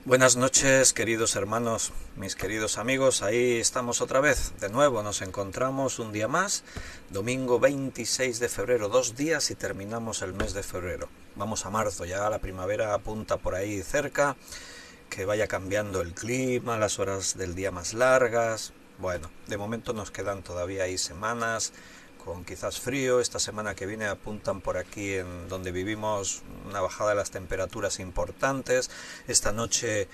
Buenas noches, queridos hermanos, mis queridos amigos, ahí estamos otra vez, de nuevo nos encontramos un día más, domingo 26 de febrero, 2 días y terminamos el mes de febrero. Vamos a marzo, ya la primavera apunta por ahí cerca, que vaya cambiando el clima, las horas del día más largas. Bueno, de momento nos quedan todavía ahí semanas con quizás frío. Esta semana que viene apuntan por aquí en donde vivimos una bajada de las temperaturas importantes. Esta noche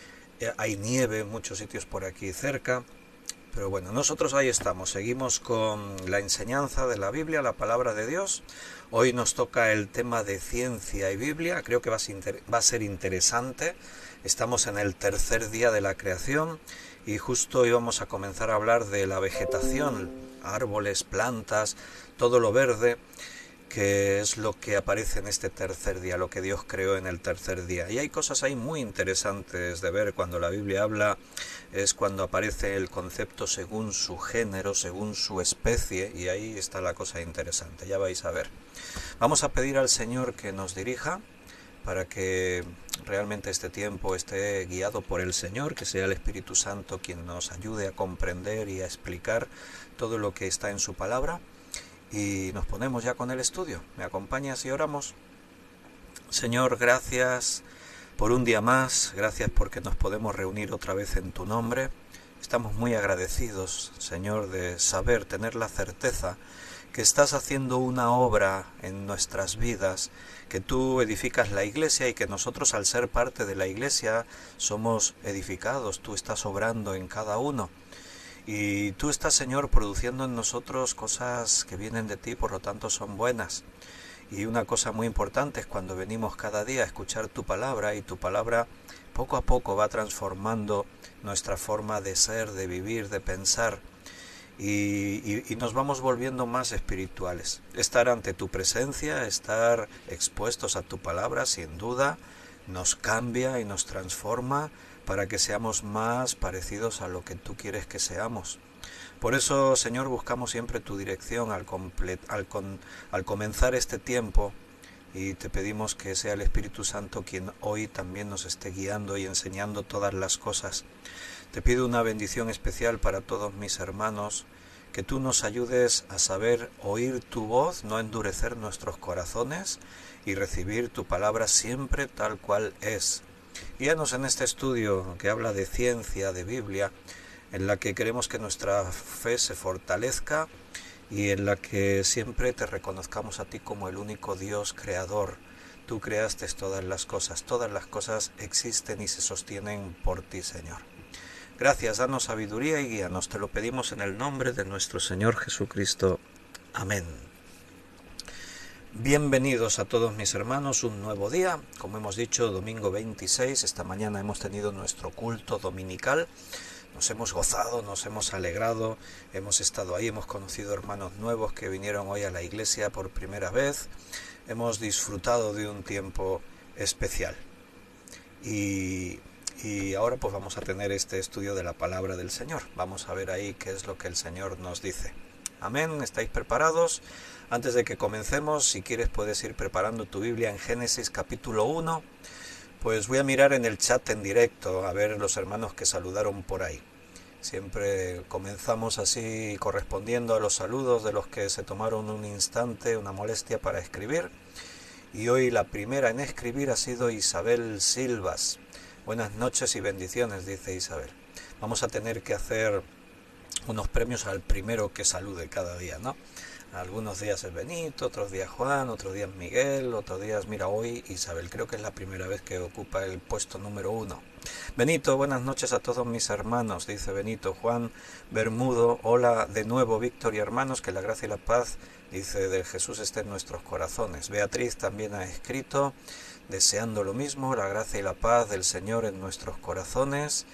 hay nieve en muchos sitios por aquí cerca. Pero bueno, nosotros ahí estamos, seguimos con la enseñanza de la Biblia, la palabra de Dios. Hoy nos toca el tema de ciencia y Biblia, creo que va a ser interesante. Estamos en el tercer día de la creación y justo hoy vamos a comenzar a hablar de la vegetación, árboles, plantas, todo lo verde, que es lo que aparece en este tercer día, lo que Dios creó en el tercer día. Y hay cosas ahí muy interesantes de ver cuando la Biblia habla, es cuando aparece el concepto según su género, según su especie, y ahí está la cosa interesante, ya vais a ver. Vamos a pedir al Señor que nos dirija para que realmente este tiempo esté guiado por el Señor, que sea el Espíritu Santo quien nos ayude a comprender y a explicar todo lo que está en su palabra. Y nos ponemos ya con el estudio. ¿Me acompañas y oramos? Señor, gracias por un día más, gracias porque nos podemos reunir otra vez en tu nombre. Estamos muy agradecidos, Señor, de saber, tener la certeza que estás haciendo una obra en nuestras vidas, que tú edificas la iglesia y que nosotros, al ser parte de la iglesia, somos edificados. Tú estás obrando en cada uno. Y tú estás, Señor, produciendo en nosotros cosas que vienen de ti, por lo tanto son buenas. Y una cosa muy importante es cuando venimos cada día a escuchar tu palabra, y tu palabra poco a poco va transformando nuestra forma de ser, de vivir, de pensar, y nos vamos volviendo más espirituales. Estar ante tu presencia, estar expuestos a tu palabra, sin duda, nos cambia y nos transforma para que seamos más parecidos a lo que tú quieres que seamos. Por eso, Señor, buscamos siempre tu dirección al comenzar este tiempo, y te pedimos que sea el Espíritu Santo quien hoy también nos esté guiando y enseñando todas las cosas. Te pido una bendición especial para todos mis hermanos, que tú nos ayudes a saber oír tu voz, no endurecer nuestros corazones y recibir tu palabra siempre tal cual es. Guíanos en este estudio que habla de ciencia, de Biblia, en la que queremos que nuestra fe se fortalezca y en la que siempre te reconozcamos a ti como el único Dios creador. Tú creaste todas las cosas existen y se sostienen por ti, Señor. Gracias, danos sabiduría y guíanos, te lo pedimos en el nombre de nuestro Señor Jesucristo. Amén. Bienvenidos a todos mis hermanos, un nuevo día, como hemos dicho, domingo 26, esta mañana hemos tenido nuestro culto dominical, nos hemos gozado, nos hemos alegrado, hemos estado ahí, hemos conocido hermanos nuevos que vinieron hoy a la iglesia por primera vez, hemos disfrutado de un tiempo especial. Y ahora pues vamos a tener este estudio de la palabra del Señor. Vamos a ver ahí qué es lo que el Señor nos dice. Amén, ¿estáis preparados? Antes de que comencemos, si quieres puedes ir preparando tu Biblia en Génesis capítulo 1. Pues voy a mirar en el chat en directo, a ver los hermanos que saludaron por ahí. Siempre comenzamos así correspondiendo a los saludos de los que se tomaron un instante, una molestia para escribir. Y hoy la primera en escribir ha sido Isabel Silvas. Buenas noches y bendiciones, dice Isabel. Vamos a tener que hacer unos premios al primero que salude cada día, ¿no? Algunos días es Benito, otros días Juan, otros días Miguel, otros días, mira, hoy Isabel, creo que es la primera vez que ocupa el puesto número 1. Benito, buenas noches a todos mis hermanos, dice Benito. Juan Bermudo, hola de nuevo Víctor y hermanos, que la gracia y la paz, dice, del Jesús esté en nuestros corazones. Beatriz también ha escrito, deseando lo mismo, la gracia y la paz del Señor en nuestros corazones.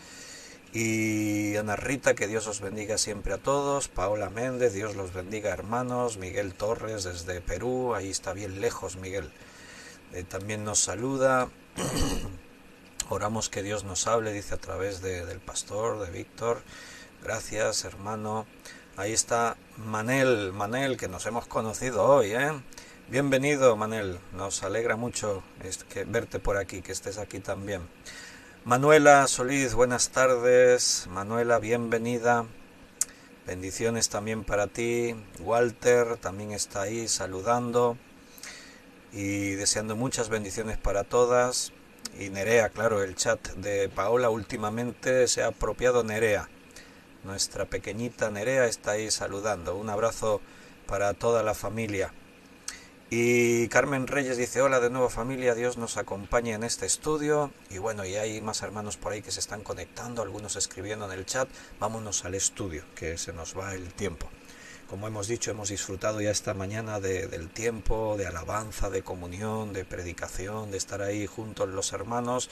Y Ana Rita, que Dios os bendiga siempre a todos. Paola Méndez, Dios los bendiga hermanos. Miguel Torres desde Perú, ahí está bien lejos Miguel, también nos saluda. Oramos que Dios nos hable, dice, a través del pastor, de Víctor. Gracias hermano. Ahí está Manel, que nos hemos conocido hoy, Bienvenido Manel, nos alegra mucho verte por aquí, que estés aquí también. Manuela Solís, buenas tardes. Manuela, bienvenida. Bendiciones también para ti. Walter también está ahí saludando y deseando muchas bendiciones para todas. Y Nerea, claro, el chat de Paola últimamente se ha apropiado Nerea. Nuestra pequeñita Nerea está ahí saludando. Un abrazo para toda la familia. Y Carmen Reyes dice: hola de nuevo familia, Dios nos acompañe en este estudio. Y bueno, y hay más hermanos por ahí que se están conectando, algunos escribiendo en el chat. Vámonos al estudio, que se nos va el tiempo. Como hemos dicho, hemos disfrutado ya esta mañana del tiempo, de alabanza, de comunión, de predicación, de estar ahí juntos los hermanos.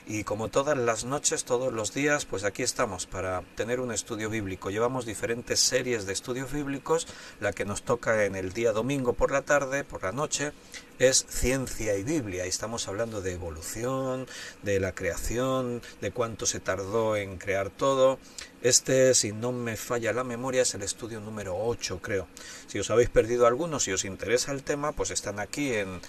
Y como todas las noches, todos los días, pues aquí estamos para tener un estudio bíblico. Llevamos diferentes series de estudios bíblicos. La que nos toca en el día domingo por la tarde, por la noche, es Ciencia y Biblia. Y estamos hablando de evolución, de la creación, de cuánto se tardó en crear todo. Este, si no me falla la memoria, es el estudio número 8, creo. Si os habéis perdido alguno, si os interesa el tema, pues están aquí en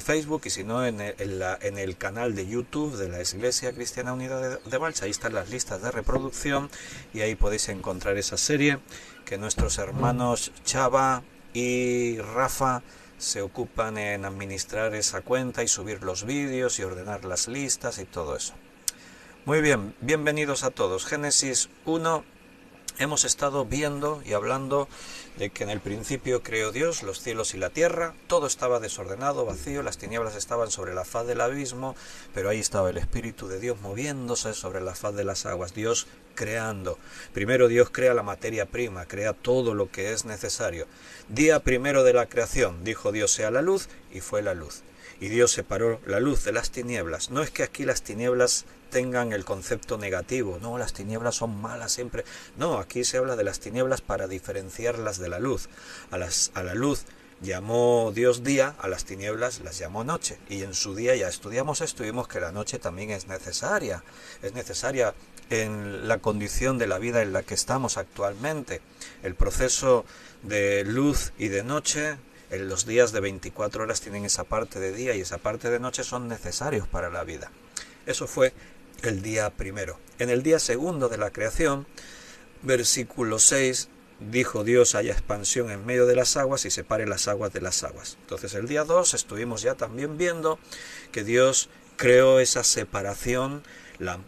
Facebook, y si no en el canal de YouTube de la Iglesia Cristiana Unida de Valls. Ahí están las listas de reproducción y ahí podéis encontrar esa serie que nuestros hermanos Chava y Rafa se ocupan en administrar esa cuenta y subir los vídeos y ordenar las listas y todo eso. Muy bien, bienvenidos a todos. Génesis 1, hemos estado viendo y hablando de que en el principio creó Dios los cielos y la tierra. Todo estaba desordenado, vacío, las tinieblas estaban sobre la faz del abismo, pero ahí estaba el Espíritu de Dios moviéndose sobre la faz de las aguas, Dios creando. Primero Dios crea la materia prima, crea todo lo que es necesario. Día primero de la creación, dijo Dios: sea la luz, y fue la luz. Y Dios separó la luz de las tinieblas. No es que aquí las tinieblas tengan el concepto negativo, no, las tinieblas son malas siempre. No, aquí se habla de las tinieblas para diferenciarlas de la luz. A la luz llamó Dios día, a las tinieblas las llamó noche. Y en su día ya estudiamos esto y vimos que la noche también es necesaria en la condición de la vida en la que estamos actualmente. El proceso de luz y de noche, en los días de 24 horas tienen esa parte de día y esa parte de noche, son necesarios para la vida. Eso fue el día primero. En el día segundo de la creación, versículo 6, dijo Dios: haya expansión en medio de las aguas y separe las aguas de las aguas. Entonces el día 2 estuvimos ya también viendo que Dios creó esa separación,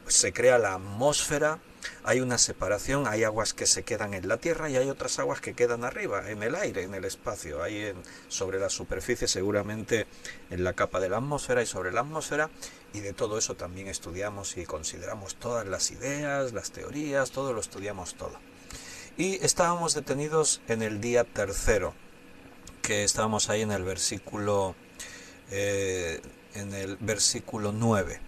se crea la atmósfera. Hay una separación, hay aguas que se quedan en la tierra y hay otras aguas que quedan arriba, en el aire, en el espacio, ahí sobre la superficie, seguramente en la capa de la atmósfera y sobre la atmósfera. Y de todo eso también estudiamos y consideramos todas las ideas, las teorías, todo lo estudiamos todo. Y estábamos detenidos en el día tercero, que estábamos ahí en el versículo 9.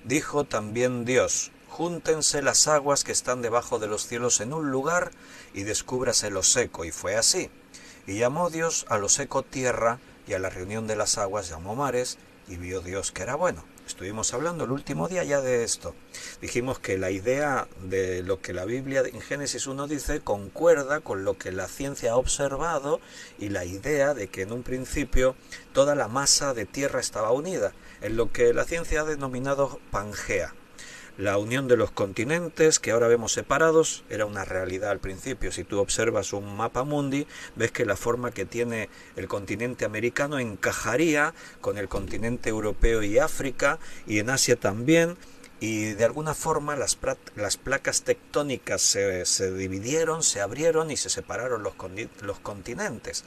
Dijo también Dios: júntense las aguas que están debajo de los cielos en un lugar y descúbrase lo seco. Y fue así. Y llamó Dios a lo seco tierra, y a la reunión de las aguas llamó mares, y vio Dios que era bueno. Estuvimos hablando el último día ya de esto. Dijimos que la idea de lo que la Biblia en Génesis 1 dice concuerda con lo que la ciencia ha observado, y la idea de que en un principio toda la masa de tierra estaba unida, en lo que la ciencia ha denominado Pangea. La unión de los continentes, que ahora vemos separados, era una realidad al principio. Si tú observas un mapa mundi, ves que la forma que tiene el continente americano encajaría con el continente europeo y África, y en Asia también, y de alguna forma las placas tectónicas se dividieron, se abrieron y se separaron los continentes.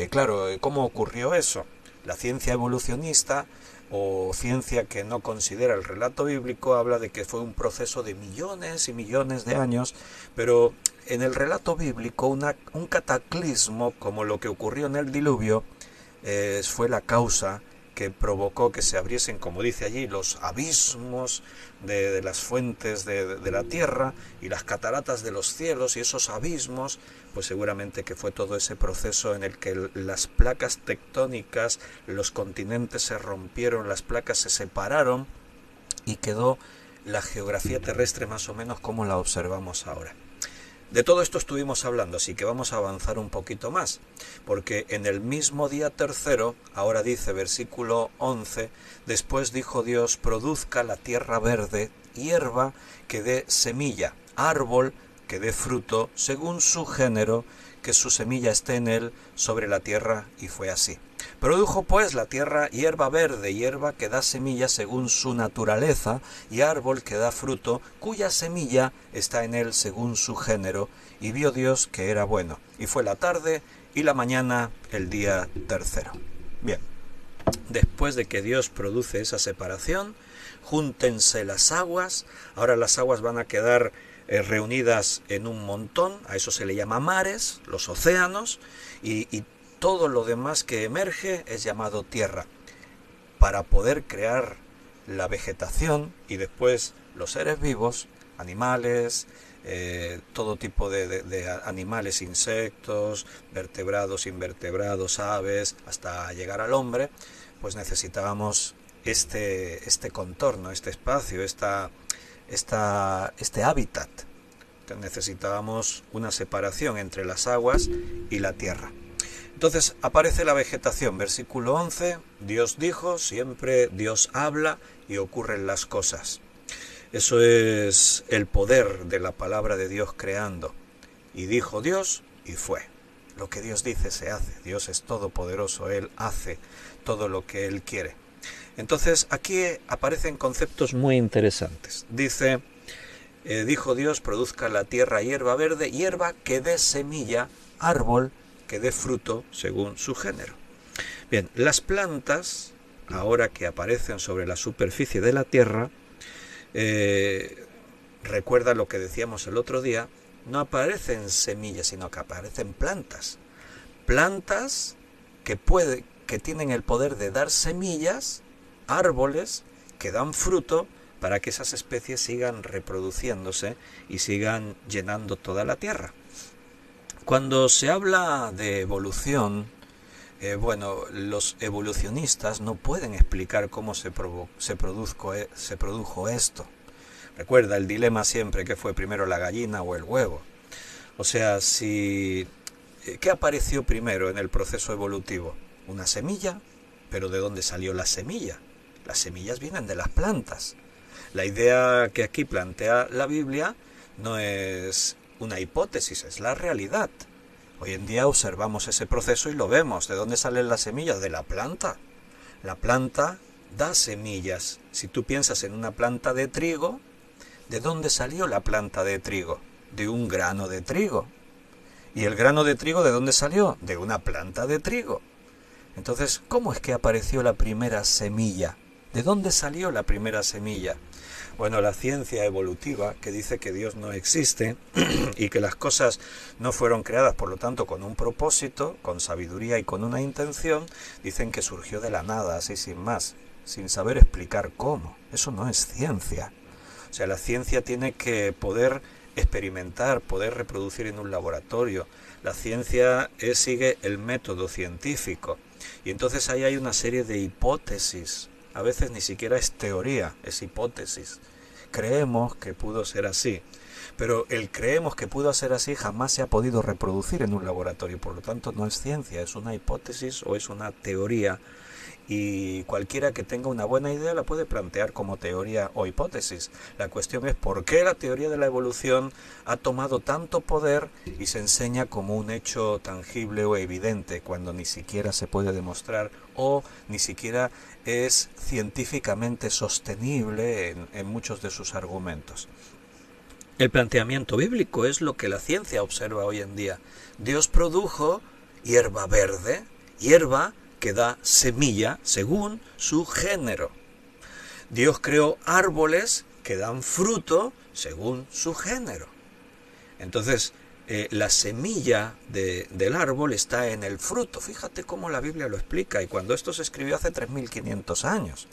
Claro, ¿cómo ocurrió eso? La ciencia evolucionista, o ciencia que no considera el relato bíblico, habla de que fue un proceso de millones y millones de años, pero en el relato bíblico un cataclismo como lo que ocurrió en el diluvio fue la causa que provocó que se abriesen, como dice allí, los abismos de las fuentes de la tierra y las cataratas de los cielos, y esos abismos, pues seguramente que fue todo ese proceso en el que las placas tectónicas, los continentes se rompieron, las placas se separaron y quedó la geografía terrestre más o menos como la observamos ahora. De todo esto estuvimos hablando, así que vamos a avanzar un poquito más, porque en el mismo día tercero, ahora dice versículo 11, después dijo Dios, produzca la tierra verde, hierba que dé semilla, árbol que dé fruto, según su género, que su semilla esté en él sobre la tierra, y fue así. Produjo pues la tierra hierba verde, hierba que da semilla según su naturaleza, y árbol que da fruto, cuya semilla está en él según su género, y vio Dios que era bueno. Y fue la tarde y la mañana el día tercero. Bien, después de que Dios produce esa separación, júntense las aguas, ahora las aguas van a quedar reunidas en un montón, a eso se le llama mares, los océanos, y todo lo demás que emerge es llamado tierra, para poder crear la vegetación y después los seres vivos, animales, todo tipo de animales, insectos, vertebrados, invertebrados, aves, hasta llegar al hombre, pues necesitábamos este contorno, este espacio, este hábitat. Necesitábamos una separación entre las aguas y la tierra. Entonces aparece la vegetación, versículo 11, Dios dijo, siempre Dios habla y ocurren las cosas. Eso es el poder de la palabra de Dios creando. Y dijo Dios y fue. Lo que Dios dice se hace. Dios es todopoderoso, Él hace todo lo que Él quiere. Entonces aquí aparecen conceptos muy interesantes. Dice, dijo Dios, produzca la tierra hierba verde, hierba que dé semilla, árbol que dé fruto según su género. Bien, las plantas, ahora que aparecen sobre la superficie de la tierra, recuerda lo que decíamos el otro día, no aparecen semillas, sino que aparecen plantas. Plantas que tienen el poder de dar semillas, árboles que dan fruto para que esas especies sigan reproduciéndose y sigan llenando toda la tierra. Cuando se habla de evolución, los evolucionistas no pueden explicar cómo se produjo esto. Recuerda el dilema siempre, que fue primero la gallina o el huevo. O sea, ¿qué apareció primero en el proceso evolutivo? Una semilla, pero ¿de dónde salió la semilla? Las semillas vienen de las plantas. La idea que aquí plantea la Biblia no es una hipótesis, es la realidad. Hoy en día observamos ese proceso y lo vemos. ¿De dónde salen las semillas? De la planta. La planta da semillas. Si tú piensas en una planta de trigo, ¿de dónde salió la planta de trigo? De un grano de trigo. ¿Y el grano de trigo de dónde salió? De una planta de trigo. Entonces, ¿cómo es que apareció la primera semilla? ¿De dónde salió la primera semilla? Bueno, la ciencia evolutiva, que dice que Dios no existe y que las cosas no fueron creadas, por lo tanto, con un propósito, con sabiduría y con una intención, dicen que surgió de la nada, así sin más, sin saber explicar cómo. Eso no es ciencia. O sea, la ciencia tiene que poder experimentar, poder reproducir en un laboratorio. La ciencia sigue el método científico. Y entonces ahí hay una serie de hipótesis. A veces ni siquiera es teoría, es hipótesis. Creemos que pudo ser así, pero el creemos que pudo ser así jamás se ha podido reproducir en un laboratorio, por lo tanto no es ciencia, es una hipótesis o es una teoría, y cualquiera que tenga una buena idea la puede plantear como teoría o hipótesis. La cuestión es por qué la teoría de la evolución ha tomado tanto poder y se enseña como un hecho tangible o evidente, cuando ni siquiera se puede demostrar o ni siquiera es científicamente sostenible en muchos de sus argumentos. El planteamiento bíblico es lo que la ciencia observa hoy en día. Dios produjo hierba verde, hierba que da semilla según su género. Dios creó árboles que dan fruto según su género. Entonces, la semilla del árbol está en el fruto. Fíjate cómo la Biblia lo explica. Y cuando esto se escribió hace 3.500 años,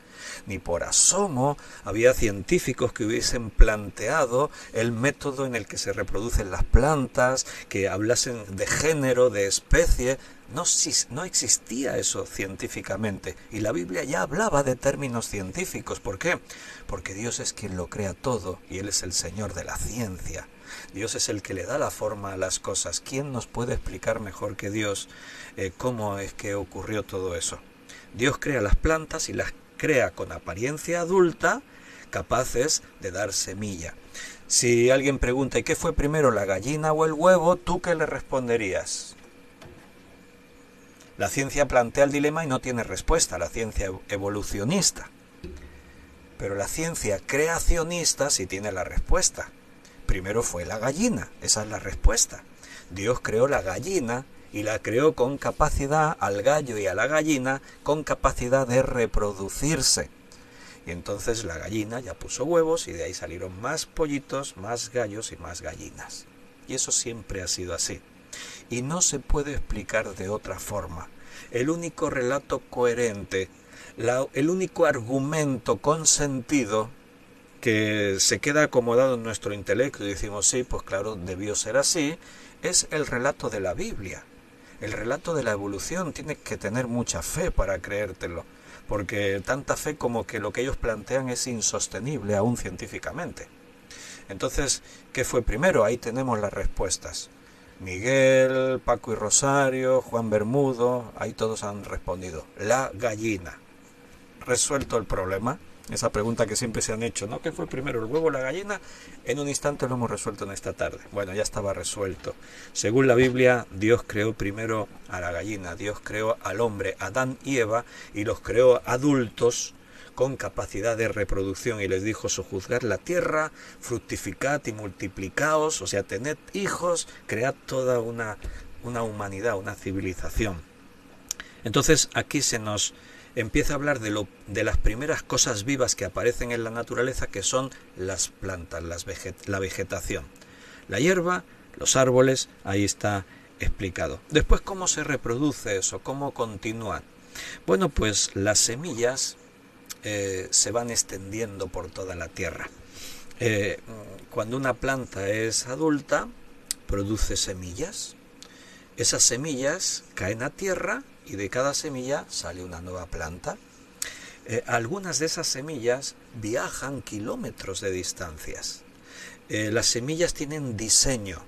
ni por asomo había científicos que hubiesen planteado el método en el que se reproducen las plantas, que hablasen de género, de especie. No existía eso científicamente. Y la Biblia ya hablaba de términos científicos. ¿Por qué? Porque Dios es quien lo crea todo y Él es el Señor de la ciencia. Dios es el que le da la forma a las cosas. ¿Quién nos puede explicar mejor que Dios cómo es que ocurrió todo eso? Dios crea las plantas y las crea con apariencia adulta, capaces de dar semilla. Si alguien pregunta, ¿y qué fue primero, la gallina o el huevo?, ¿tú qué le responderías? La ciencia plantea el dilema y no tiene respuesta, la ciencia evolucionista. Pero la ciencia creacionista sí tiene la respuesta. Primero fue la gallina, esa es la respuesta. Dios creó la gallina y la creó con capacidad, al gallo y a la gallina, con capacidad de reproducirse. Y entonces la gallina ya puso huevos y de ahí salieron más pollitos, más gallos y más gallinas. Y eso siempre ha sido así. Y no se puede explicar de otra forma. El único relato coherente, el único argumento con sentido que se queda acomodado en nuestro intelecto y decimos, sí, pues claro, debió ser así, es el relato de la Biblia. El relato de la evolución. Tienes que tener mucha fe para creértelo, porque tanta fe como que lo que ellos plantean es insostenible aún científicamente. Entonces, ¿qué fue primero? Ahí tenemos las respuestas. Miguel, Paco y Rosario, Juan Bermudo, ahí todos han respondido. La gallina. Resuelto el problema. Esa pregunta que siempre se han hecho, ¿no? ¿Qué fue primero, el huevo o la gallina? En un instante lo hemos resuelto en esta tarde. Bueno, ya estaba resuelto. Según la Biblia, Dios creó primero a la gallina. Dios creó al hombre, Adán y Eva, y los creó adultos con capacidad de reproducción. Y les dijo, sojuzgad la tierra, fructificad y multiplicaos, o sea, tened hijos, cread toda una humanidad, una civilización. Entonces aquí se nos empieza a hablar de las primeras cosas vivas que aparecen en la naturaleza, que son las plantas, la vegetación. La hierba, los árboles, ahí está explicado. Después, ¿cómo se reproduce eso? ¿Cómo continúa? Bueno, pues las semillas se van extendiendo por toda la tierra. Cuando una planta es adulta, produce semillas. Esas semillas caen a tierra y de cada semilla sale una nueva planta. Algunas de esas semillas viajan kilómetros de distancias. Las semillas tienen diseño.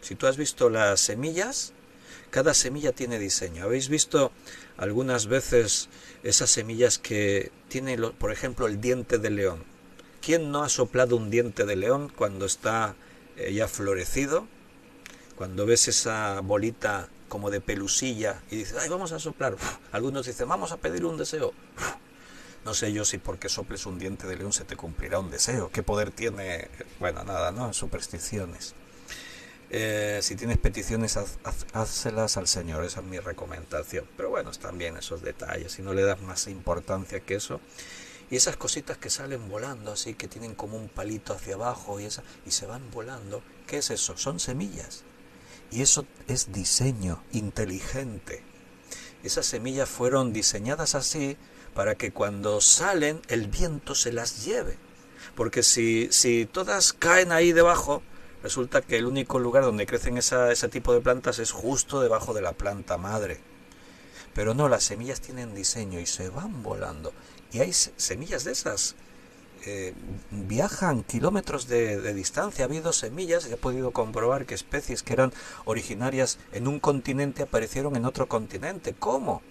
Si tú has visto las semillas, cada semilla tiene diseño. ¿Habéis visto algunas veces esas semillas que tienen, por ejemplo, el diente de león? ¿Quién no ha soplado un diente de león cuando está ya florecido? Cuando ves esa bolita como de pelusilla y dices, ay, vamos a soplar. Algunos dicen, vamos a pedir un deseo. No sé yo si porque soples un diente de león se te cumplirá un deseo. ¿Qué poder tiene? Bueno, nada, ¿no? Supersticiones. Si tienes peticiones, hazlas al Señor. Esa es mi recomendación. Pero bueno, están bien esos detalles. Y no le das más importancia que eso. Y esas cositas que salen volando así, que tienen como un palito hacia abajo y se van volando. ¿Qué es eso? Son semillas. Y eso es diseño inteligente. Esas semillas fueron diseñadas así para que cuando salen el viento se las lleve. Porque si todas caen ahí debajo, resulta que el único lugar donde crecen ese tipo de plantas es justo debajo de la planta madre. Pero no, las semillas tienen diseño y se van volando. Y hay semillas de esas. Viajan kilómetros de distancia. Ha habido semillas, he podido comprobar que especies que eran originarias en un continente aparecieron en otro continente. ¿Cómo?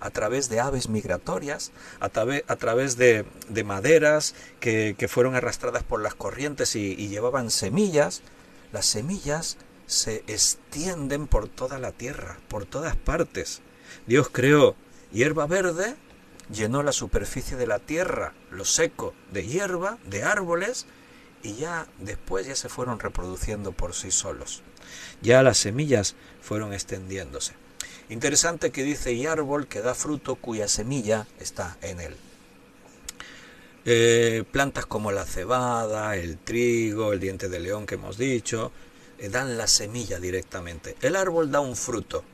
A través de aves migratorias, a través de maderas que fueron arrastradas por las corrientes y llevaban semillas. Las semillas se extienden por toda la tierra, por todas partes. Dios creó hierba verde, llenó la superficie de la tierra, lo seco, de hierba, de árboles, y ya después ya se fueron reproduciendo por sí solos. Ya las semillas fueron extendiéndose. Interesante que dice, y árbol que da fruto cuya semilla está en él. Plantas como la cebada, el trigo, el diente de león que hemos dicho, dan la semilla directamente. El árbol da un fruto,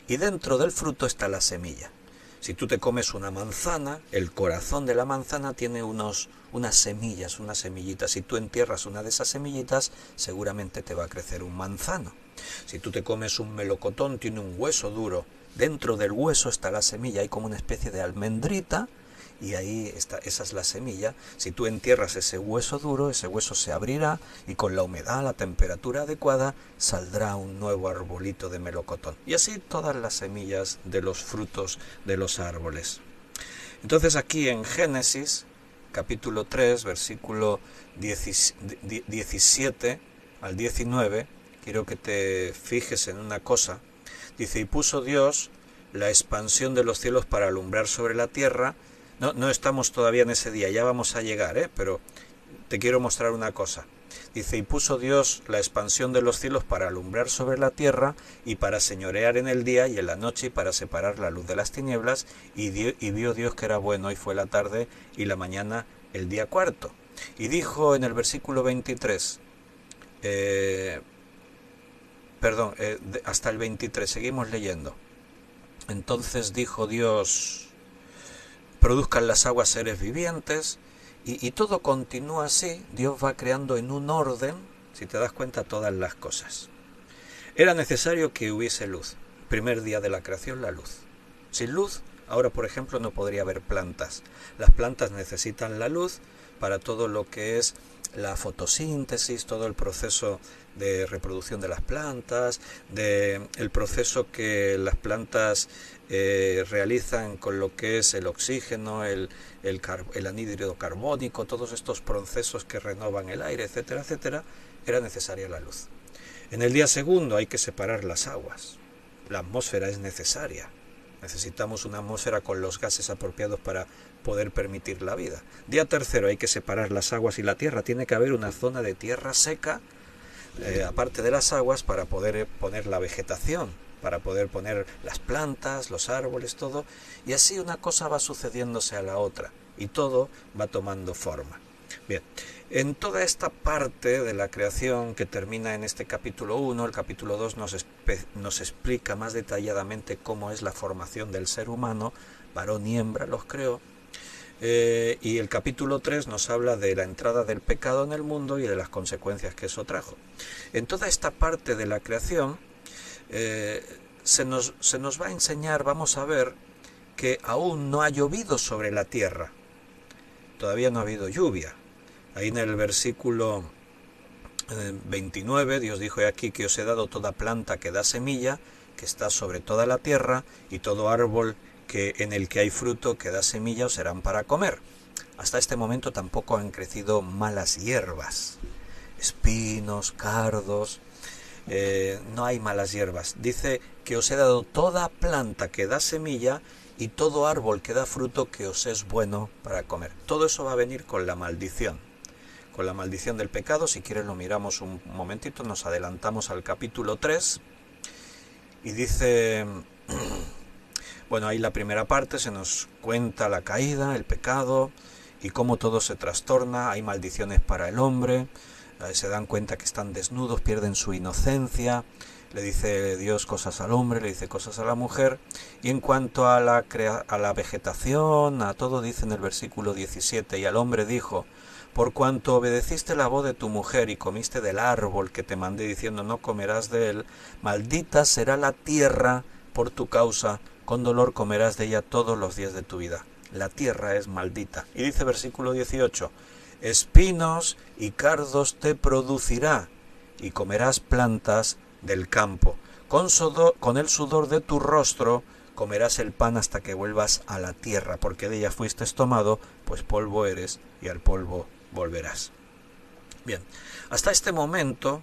y dentro del fruto está la semilla. Si tú te comes una manzana, el corazón de la manzana tiene unas semillas, unas semillitas. Si tú entierras una de esas semillitas, seguramente te va a crecer un manzano. Si tú te comes un melocotón, tiene un hueso duro. Dentro del hueso está la semilla, hay como una especie de almendrita, y ahí está, esa es la semilla. Si tú entierras ese hueso duro, ese hueso se abrirá y con la humedad, la temperatura adecuada, saldrá un nuevo arbolito de melocotón. Y así todas las semillas de los frutos de los árboles. Entonces aquí en Génesis, capítulo 3, versículo 17 al 19, quiero que te fijes en una cosa. Dice, y puso Dios la expansión de los cielos para alumbrar sobre la tierra. No estamos todavía en ese día, ya vamos a llegar, pero te quiero mostrar una cosa. Dice, y puso Dios la expansión de los cielos para alumbrar sobre la tierra y para señorear en el día y en la noche y para separar la luz de las tinieblas, y vio Dios que era bueno, y fue la tarde y la mañana el día cuarto. Y dijo en el versículo 23, hasta el 23, seguimos leyendo. Entonces dijo Dios, produzcan las aguas seres vivientes, y todo continúa así. Dios va creando en un orden, si te das cuenta, todas las cosas. Era necesario que hubiese luz. Primer día de la creación, la luz. Sin luz, ahora por ejemplo no podría haber plantas. Las plantas necesitan la luz para todo lo que es la fotosíntesis, todo el proceso de reproducción de las plantas, el proceso que las plantas realizan con lo que es el oxígeno, el anhídrido carbónico, todos estos procesos que renovan el aire, etcétera, etcétera, era necesaria la luz. En el día segundo hay que separar las aguas. La atmósfera es necesaria. Necesitamos una atmósfera con los gases apropiados para poder permitir la vida. Día tercero hay que separar las aguas y la tierra. Tiene que haber una zona de tierra seca, aparte de las aguas, para poder poner la vegetación, para poder poner las plantas, los árboles, todo. Y así una cosa va sucediéndose a la otra y todo va tomando forma. Bien, en toda esta parte de la creación que termina en este capítulo 1, el capítulo 2 nos explica más detalladamente cómo es la formación del ser humano, varón y hembra los creó, y el capítulo 3 nos habla de la entrada del pecado en el mundo y de las consecuencias que eso trajo. En toda esta parte de la creación se nos va a enseñar, vamos a ver, que aún no ha llovido sobre la tierra, todavía no ha habido lluvia. Ahí en el versículo 29, Dios dijo, he aquí que os he dado toda planta que da semilla, que está sobre toda la tierra, y todo árbol en el que hay fruto que da semilla os serán para comer. Hasta este momento tampoco han crecido malas hierbas, espinos, cardos, no hay malas hierbas. Dice que os he dado toda planta que da semilla y todo árbol que da fruto que os es bueno para comer. Todo eso va a venir con la maldición del pecado. Si quieres lo miramos un momentito, nos adelantamos al capítulo 3 y dice, bueno, ahí la primera parte se nos cuenta la caída, el pecado y cómo todo se trastorna, hay maldiciones para el hombre, se dan cuenta que están desnudos, pierden su inocencia, le dice Dios cosas al hombre, le dice cosas a la mujer, y en cuanto a la vegetación, a todo, dice en el versículo 17, y al hombre dijo, por cuanto obedeciste la voz de tu mujer y comiste del árbol que te mandé diciendo no comerás de él, maldita será la tierra por tu causa, con dolor comerás de ella todos los días de tu vida. La tierra es maldita. Y dice versículo 18, espinos y cardos te producirá, y comerás plantas del campo. Con el sudor de tu rostro comerás el pan hasta que vuelvas a la tierra, porque de ella fuiste tomado, pues polvo eres y al polvo volverás. Bien, hasta este momento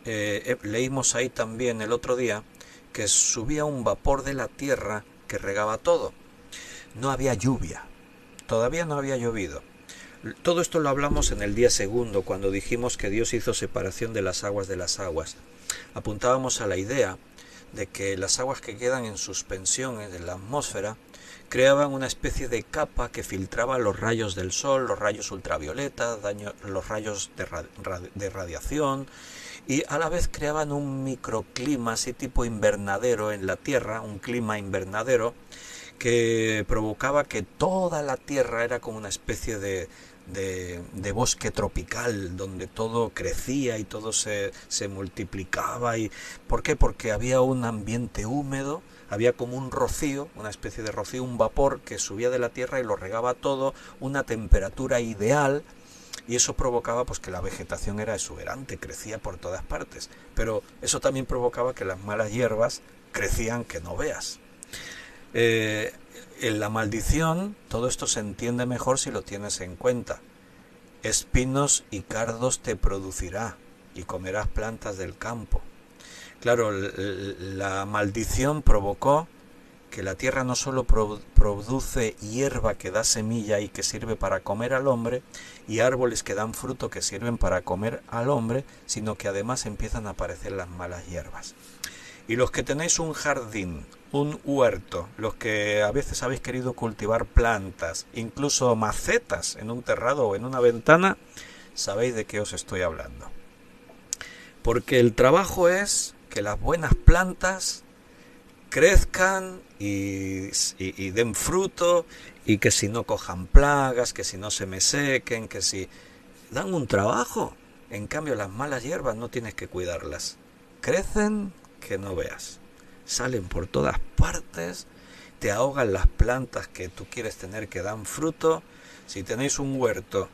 leímos ahí también el otro día que subía un vapor de la tierra que regaba todo. No había lluvia, todavía no había llovido. Todo esto lo hablamos en el día segundo, cuando dijimos que Dios hizo separación de las aguas de las aguas. Apuntábamos a la idea de que las aguas que quedan en suspensión en la atmósfera creaban una especie de capa que filtraba los rayos del sol, los rayos ultravioleta, los rayos de radiación, y a la vez creaban un microclima, así tipo invernadero en la Tierra, un clima invernadero que provocaba que toda la Tierra era como una especie de bosque tropical, donde todo crecía y todo se multiplicaba. ¿Por qué? Porque había un ambiente húmedo, había como un rocío, una especie de rocío, un vapor que subía de la tierra y lo regaba todo, una temperatura ideal, y eso provocaba pues que la vegetación era exuberante, crecía por todas partes, pero eso también provocaba que las malas hierbas crecían que no veas. En la maldición, todo esto se entiende mejor si lo tienes en cuenta. Espinos y cardos te producirá, y comerás plantas del campo. Claro, la maldición provocó que la tierra no solo produce hierba que da semilla y que sirve para comer al hombre, y árboles que dan fruto que sirven para comer al hombre, sino que además empiezan a aparecer las malas hierbas. Y los que tenéis un jardín, un huerto, los que a veces habéis querido cultivar plantas, incluso macetas en un terrado o en una ventana, sabéis de qué os estoy hablando. Porque el trabajo es que las buenas plantas crezcan y den fruto, y que si no cojan plagas, que si no se me sequen, que si... dan un trabajo. En cambio, las malas hierbas no tienes que cuidarlas. Crecen que no veas. Salen por todas partes, te ahogan las plantas que tú quieres tener que dan fruto. Si tenéis un huerto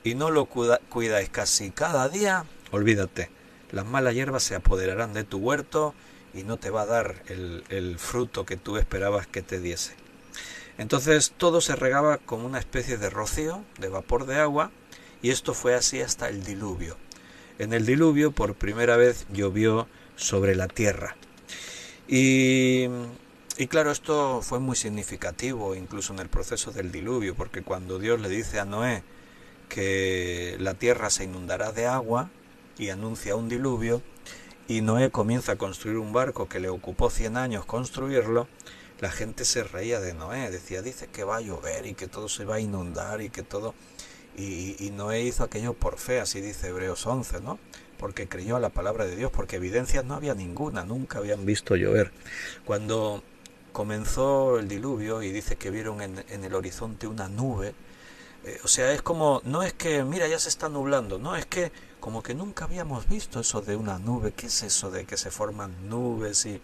y no lo cuidáis casi cada día, olvídate. Las malas hierbas se apoderarán de tu huerto y no te va a dar el fruto que tú esperabas que te diese. Entonces todo se regaba como una especie de rocío, de vapor de agua, y esto fue así hasta el diluvio. En el diluvio por primera vez llovió sobre la tierra. Y claro, esto fue muy significativo incluso en el proceso del diluvio, porque cuando Dios le dice a Noé que la tierra se inundará de agua y anuncia un diluvio, y Noé comienza a construir un barco que le ocupó 100 años construirlo, la gente se reía de Noé, decía, dice que va a llover y que todo se va a inundar y que todo... Y Noé hizo aquello por fe, así dice Hebreos 11, ¿no? Porque creyó a la palabra de Dios, porque evidencias no había ninguna, nunca habían visto llover. Cuando comenzó el diluvio y dice que vieron en el horizonte una nube, o sea, es como, no es que, mira, ya se está nublando, no, es que como que nunca habíamos visto eso de una nube. ¿Qué es eso de que se forman nubes? Y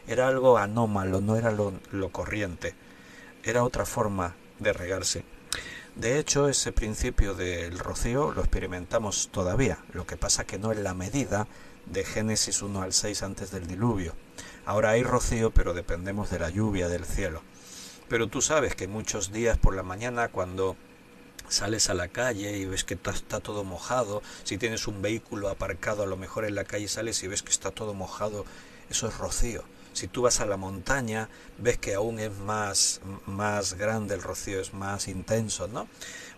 era algo anómalo, no era lo corriente, era otra forma de regarse. De hecho, ese principio del rocío lo experimentamos todavía, lo que pasa que no en la medida de Génesis 1 al 6 antes del diluvio. Ahora hay rocío, pero dependemos de la lluvia del cielo. Pero tú sabes que muchos días por la mañana, cuando sales a la calle y ves que está todo mojado, si tienes un vehículo aparcado a lo mejor en la calle, sales y ves que está todo mojado, eso es rocío. Si tú vas a la montaña, ves que aún es más grande el rocío, es más intenso, ¿no?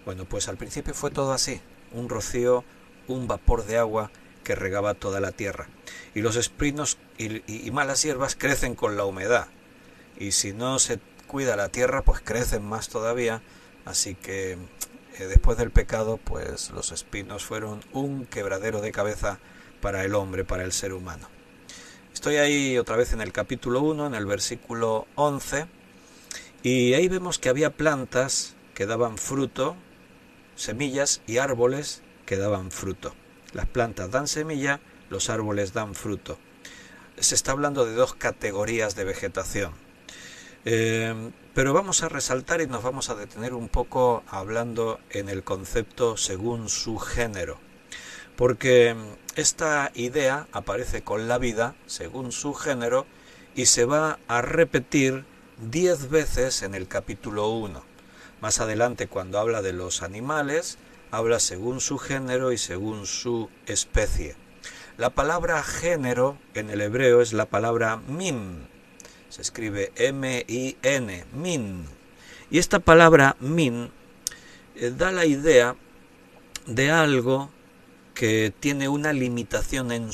Bueno, pues al principio fue todo así, un rocío, un vapor de agua que regaba toda la tierra. Y los espinos y malas hierbas crecen con la humedad. Y si no se cuida la tierra, pues crecen más todavía. Así que después del pecado, pues los espinos fueron un quebradero de cabeza para el hombre, para el ser humano. Estoy ahí otra vez en el capítulo 1, en el versículo 11, y ahí vemos que había plantas que daban fruto, semillas, y árboles que daban fruto. Las plantas dan semilla, los árboles dan fruto. Se está hablando de dos categorías de vegetación. Pero vamos a resaltar y nos vamos a detener un poco hablando en el concepto según su género. Porque esta idea aparece con la vida, según su género, y se va a repetir 10 veces en el capítulo 1. Más adelante, cuando habla de los animales, habla según su género y según su especie. La palabra género en el hebreo es la palabra min. Se escribe M-I-N, min. Y esta palabra min da la idea de algo que tiene una limitación en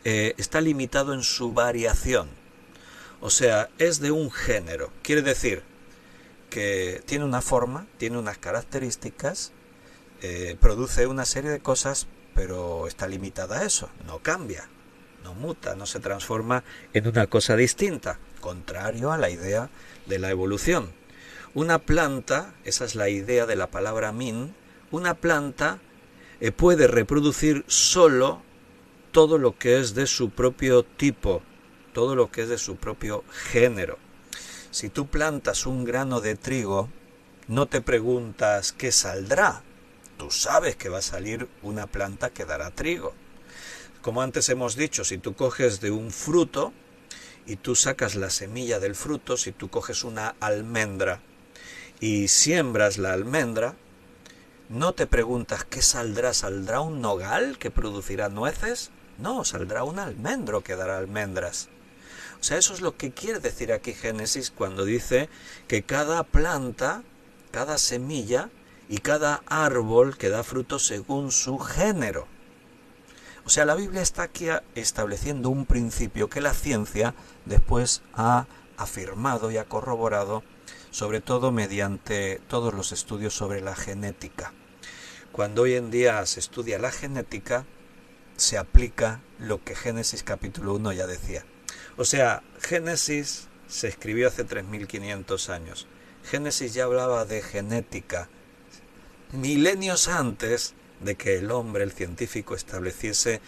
está limitado en su variación. O sea, es de un género. Quiere decir que tiene una forma, tiene unas características, produce una serie de cosas, pero está limitada a eso, no cambia, no muta, no se transforma en una cosa distinta, contrario a la idea de la evolución. Una planta, esa es la idea de la palabra min, una planta puede reproducir solo todo lo que es de su propio tipo todo lo que es de su propio género. Si tú plantas un grano de trigo, no te preguntas qué saldrá. Tú sabes que va a salir una planta que dará trigo. Como antes hemos dicho, si tú coges de un fruto y tú sacas la semilla del fruto, si tú coges una almendra y siembras la almendra, no te preguntas qué saldrá. ¿Saldrá un nogal que producirá nueces? No, saldrá un almendro que dará almendras. O sea, eso es lo que quiere decir aquí Génesis cuando dice que cada planta, cada semilla y cada árbol que da fruto según su género. O sea, la Biblia está aquí estableciendo un principio que la ciencia después ha afirmado y ha corroborado, sobre todo mediante todos los estudios sobre la genética. Cuando hoy en día se estudia la genética, se aplica lo que Génesis capítulo 1 ya decía. O sea, Génesis se escribió hace 3500 años. Génesis ya hablaba de genética milenios antes de que el hombre, el científico, estableciese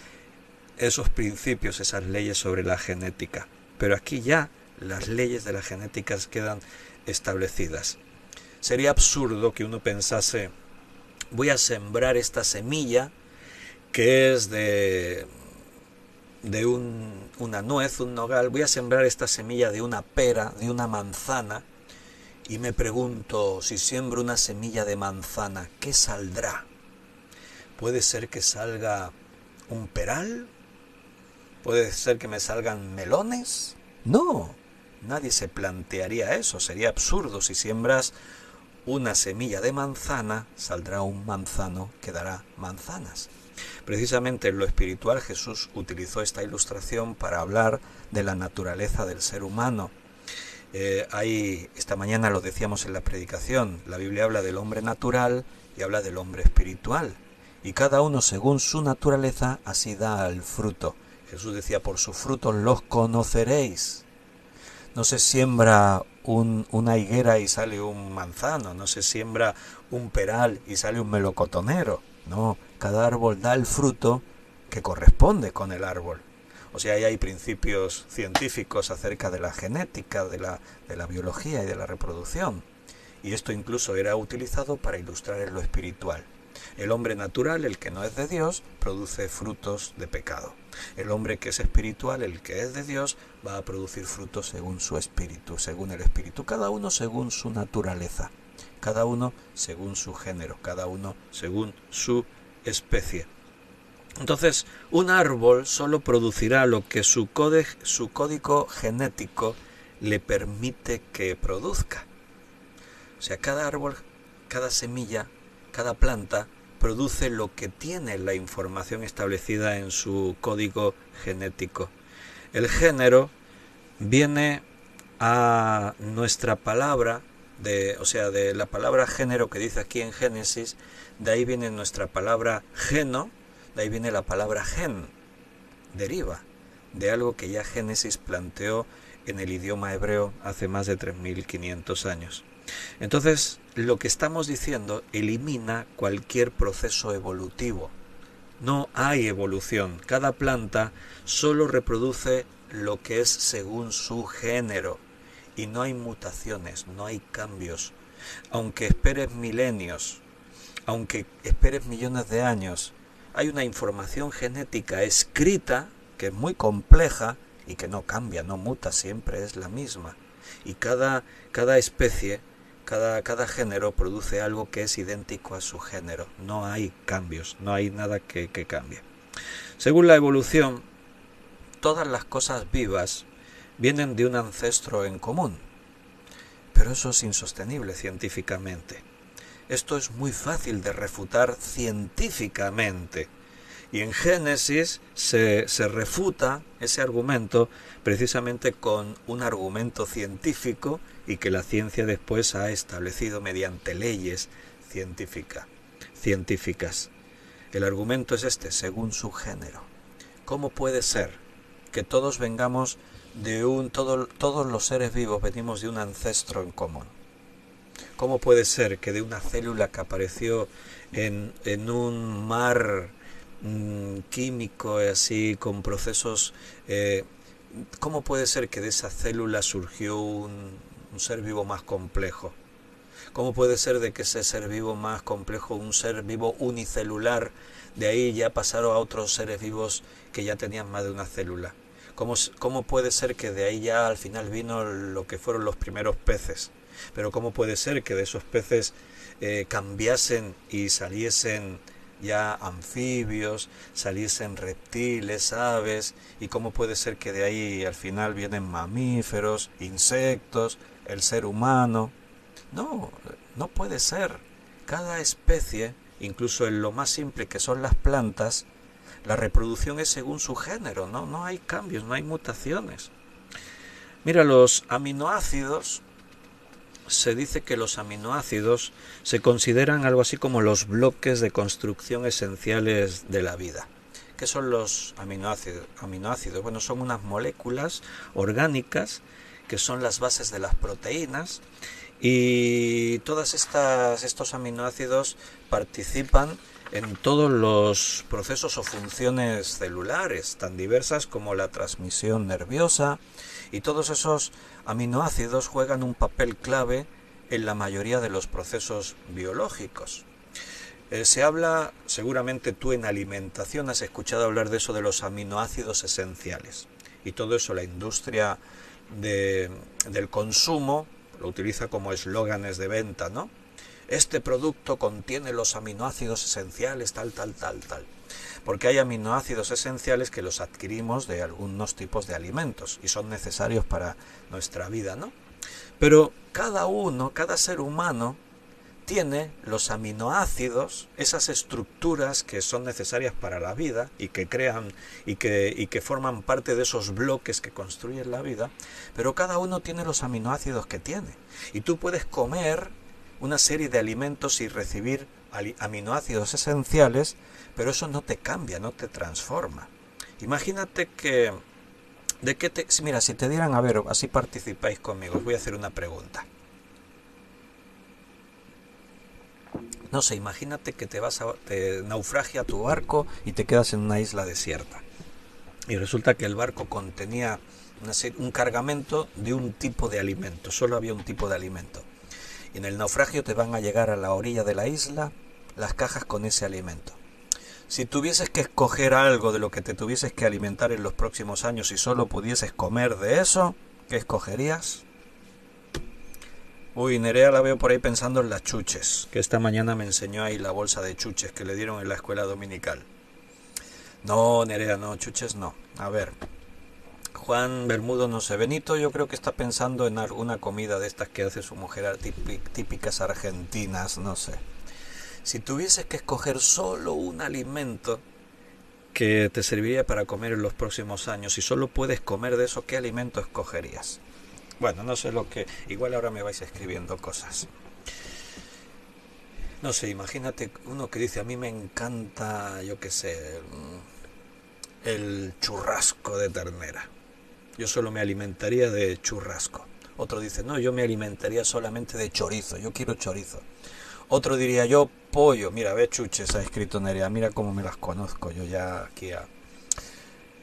esos principios, esas leyes sobre la genética. Pero aquí ya las leyes de la genética quedan establecidas. Sería absurdo que uno pensase, voy a sembrar esta semilla que es de una nuez, un nogal, voy a sembrar esta semilla de una pera, de una manzana, y me pregunto, si siembro una semilla de manzana, ¿qué saldrá? ¿Puede ser que salga un peral? ¿Puede ser que me salgan melones? No, nadie se plantearía eso, sería absurdo. Si siembras una semilla de manzana, saldrá un manzano que dará manzanas. Precisamente en lo espiritual Jesús utilizó esta ilustración para hablar de la naturaleza del ser humano. Esta mañana lo decíamos en la predicación, la Biblia habla del hombre natural y habla del hombre espiritual. Y cada uno según su naturaleza así da el fruto. Jesús decía, por sus frutos los conoceréis. No se siembra una higuera y sale un manzano, no se siembra un peral y sale un melocotonero. No, cada árbol da el fruto que corresponde con el árbol. O sea, ahí hay principios científicos acerca de la genética, de la biología y de la reproducción. Y esto incluso era utilizado para ilustrar en lo espiritual. El hombre natural, el que no es de Dios, produce frutos de pecado. El hombre que es espiritual, el que es de Dios, va a producir frutos según su espíritu, según el espíritu. Cada uno según su naturaleza, cada uno según su género, cada uno según su especie. Entonces, un árbol solo producirá lo que su código genético le permite que produzca. O sea, cada árbol, cada semilla, cada planta produce lo que tiene la información establecida en su código genético. El género viene a nuestra palabra, de la palabra género que dice aquí en Génesis, de ahí viene nuestra palabra geno, de ahí viene la palabra gen, deriva de algo que ya Génesis planteó en el idioma hebreo hace más de 3500 años. Entonces, lo que estamos diciendo elimina cualquier proceso evolutivo. No hay evolución. Cada planta solo reproduce lo que es según su género. Y no hay mutaciones, no hay cambios. Aunque esperes milenios, aunque esperes millones de años, hay una información genética escrita que es muy compleja y que no cambia, no muta, siempre es la misma. Y cada especie, cada género produce algo que es idéntico a su género. No hay cambios, no hay nada que cambie. Según la evolución, todas las cosas vivas vienen de un ancestro en común. Pero eso es insostenible científicamente. Esto es muy fácil de refutar científicamente. Y en Génesis se refuta ese argumento precisamente con un argumento científico y que la ciencia después ha establecido mediante leyes científicas. El argumento es este, según su género. ¿Cómo puede ser que todos vengamos todos los seres vivos venimos de un ancestro en común? ¿Cómo puede ser que de una célula que apareció en un mar químico así con procesos ¿Cómo puede ser que de esa célula surgió un ser vivo más complejo? ¿Cómo puede ser de que ese ser vivo más complejo, un ser vivo unicelular, de ahí ya pasaron a otros seres vivos que ya tenían más de una célula? ¿Cómo puede ser que de ahí ya al final vino lo que fueron los primeros peces? Pero ¿cómo puede ser que de esos peces cambiasen y saliesen ya anfibios, saliesen reptiles, aves? ¿Y cómo puede ser que de ahí al final vienen mamíferos, insectos, el ser humano? No, no puede ser. Cada especie, incluso en lo más simple que son las plantas, la reproducción es según su género, no hay cambios, no hay mutaciones. Mira, los aminoácidos, se dice que los aminoácidos se consideran algo así como los bloques de construcción esenciales de la vida. ¿Qué son los aminoácidos? Bueno, son unas moléculas orgánicas que son las bases de las proteínas, y todos estos aminoácidos participan en todos los procesos o funciones celulares, tan diversas como la transmisión nerviosa, y todos esos aminoácidos juegan un papel clave en la mayoría de los procesos biológicos. Se habla, seguramente tú en alimentación has escuchado hablar de eso, de los aminoácidos esenciales, y todo eso la industria del consumo lo utiliza como eslóganes de venta, ¿no? Este producto contiene los aminoácidos esenciales, tal. Porque hay aminoácidos esenciales que los adquirimos de algunos tipos de alimentos y son necesarios para nuestra vida, ¿no? Pero cada ser humano tiene los aminoácidos, esas estructuras que son necesarias para la vida y que crean y que forman parte de esos bloques que construyen la vida, pero cada uno tiene los aminoácidos que tiene. Y tú puedes comer una serie de alimentos y recibir aminoácidos esenciales, pero eso no te cambia, no te transforma. Imagínate que... Mira, si te dieran, a ver, así participáis conmigo, os voy a hacer una pregunta. No sé, imagínate que te naufragia tu barco y te quedas en una isla desierta. Y resulta que el barco contenía un cargamento de un tipo de alimento, solo había un tipo de alimento. Y en el naufragio te van a llegar a la orilla de la isla las cajas con ese alimento. Si tuvieses que escoger algo de lo que te tuvieses que alimentar en los próximos años y solo pudieses comer de eso, ¿qué escogerías? Uy, Nerea la veo por ahí pensando en las chuches, que esta mañana me enseñó ahí la bolsa de chuches que le dieron en la escuela dominical. No, Nerea, no, chuches no. A ver, Juan Bermudo, no sé, Benito yo creo que está pensando en alguna comida de estas que hace su mujer, típicas argentinas, no sé. Si tuvieses que escoger solo un alimento que te serviría para comer en los próximos años y solo puedes comer de eso, ¿qué alimento escogerías? Bueno, no sé lo que... Igual ahora me vais escribiendo cosas. No sé, imagínate uno que dice, a mí me encanta, yo qué sé, el churrasco de ternera. Yo solo me alimentaría de churrasco. Otro dice, no, yo me alimentaría solamente de chorizo, yo quiero chorizo. Otro diría, yo pollo. Mira, ve chuches, ha escrito Nerea, mira cómo me las conozco, yo ya aquí a...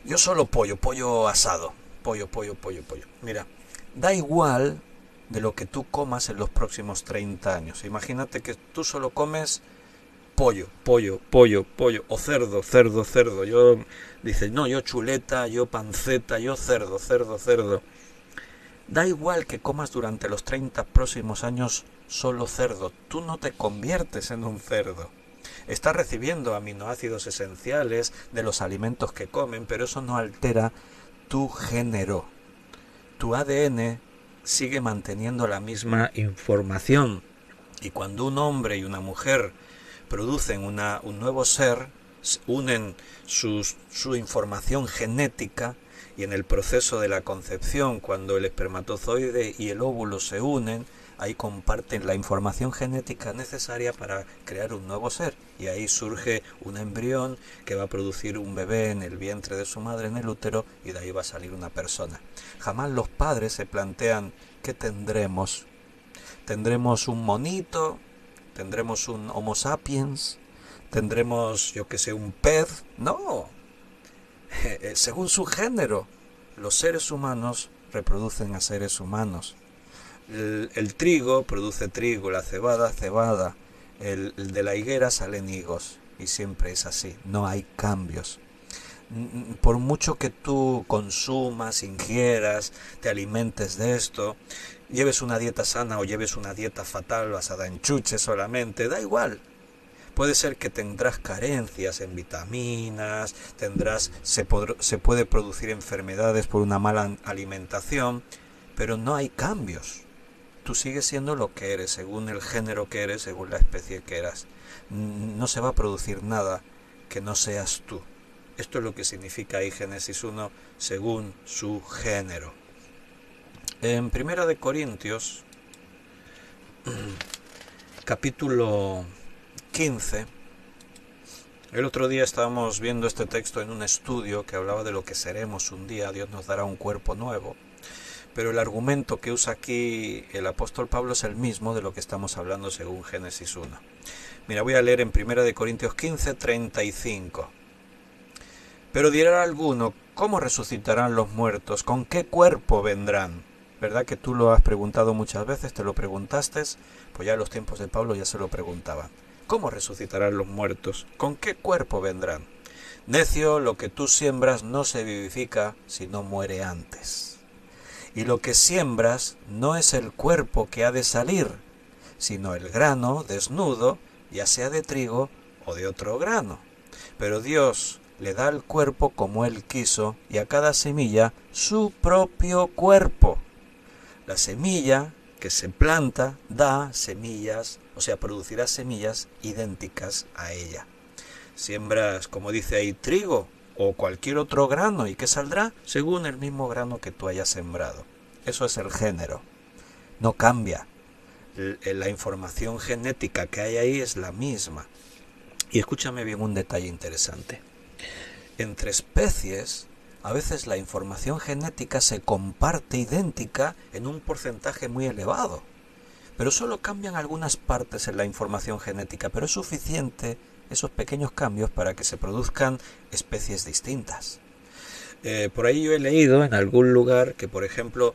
Yo solo pollo asado, pollo. Mira, da igual de lo que tú comas en los próximos 30 años. Imagínate que tú solo comes pollo, o cerdo. Yo, dice, no, yo chuleta, yo panceta, yo cerdo. Da igual que comas durante los 30 próximos años solo cerdo, tú no te conviertes en un cerdo. Estás recibiendo aminoácidos esenciales de los alimentos que comen, pero eso no altera tu género. Tu ADN sigue manteniendo la misma información. Y cuando un hombre y una mujer producen un nuevo ser, unen su información genética, y en el proceso de la concepción, cuando el espermatozoide y el óvulo se unen, ahí comparten la información genética necesaria para crear un nuevo ser. Y ahí surge un embrión que va a producir un bebé en el vientre de su madre, en el útero, y de ahí va a salir una persona. Jamás los padres se plantean, ¿qué tendremos? ¿Tendremos un monito? ¿Tendremos un Homo sapiens? ¿Tendremos, yo que sé, un pez? No. Según su género. los seres humanos reproducen a seres humanos. El trigo produce trigo, la cebada, cebada. El de la higuera salen higos. Y siempre es así, no hay cambios. Por mucho que tú consumas, ingieras, te alimentes de esto, lleves una dieta sana o lleves una dieta fatal basada en chuches solamente, da igual. Puede ser que tendrás carencias en vitaminas, se puede producir enfermedades por una mala alimentación, pero no hay cambios. Tú sigues siendo lo que eres, según el género que eres, según la especie que eras. No se va a producir nada que no seas tú. Esto es lo que significa ahí Génesis 1, según su género. En 1 de Corintios, capítulo 15, el otro día estábamos viendo este texto en un estudio que hablaba de lo que seremos un día, Dios nos dará un cuerpo nuevo. Pero el argumento que usa aquí el apóstol Pablo es el mismo de lo que estamos hablando según Génesis 1. Mira, voy a leer en 1 de Corintios 15, 35. Pero dirá alguno, ¿cómo resucitarán los muertos? ¿Con qué cuerpo vendrán? ¿Verdad que tú lo has preguntado muchas veces? ¿Te lo preguntaste? Pues ya en los tiempos de Pablo ya se lo preguntaban. ¿Cómo resucitarán los muertos? ¿Con qué cuerpo vendrán? Necio, lo que tú siembras no se vivifica, sino muere antes. Y lo que siembras no es el cuerpo que ha de salir, sino el grano desnudo, ya sea de trigo o de otro grano. Pero Dios le da al cuerpo como Él quiso, y a cada semilla su propio cuerpo. La semilla que se planta da semillas, o sea, producirá semillas idénticas a ella. Siembras, como dice ahí, trigo o cualquier otro grano, ¿y qué saldrá? Según el mismo grano que tú hayas sembrado. Eso es el género. No cambia. La información genética que hay ahí es la misma. Y escúchame bien un detalle interesante. Entre especies, a veces la información genética se comparte idéntica en un porcentaje muy elevado. Pero solo cambian algunas partes en la información genética, pero es suficiente esos pequeños cambios para que se produzcan especies distintas. Por ahí yo he leído en algún lugar que, por ejemplo,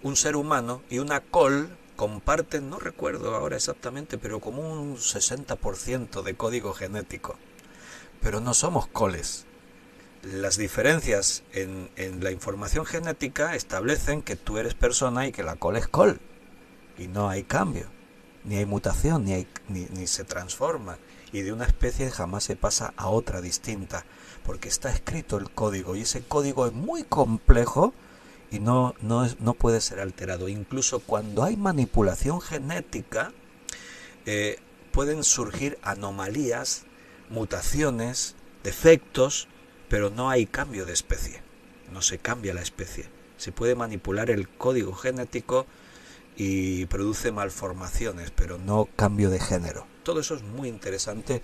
un ser humano y una col comparten, no recuerdo ahora exactamente, pero como un 60% de código genético. Pero no somos coles. Las diferencias en la información genética establecen que tú eres persona y que la col es col. Y no hay cambio, ni hay mutación, ni se transforma. Y de una especie jamás se pasa a otra distinta, porque está escrito el código, y ese código es muy complejo y no puede ser alterado. Incluso cuando hay manipulación genética, pueden surgir anomalías, mutaciones, defectos, pero no hay cambio de especie, no se cambia la especie. Se puede manipular el código genético y produce malformaciones, pero no cambio de género. Todo eso es muy interesante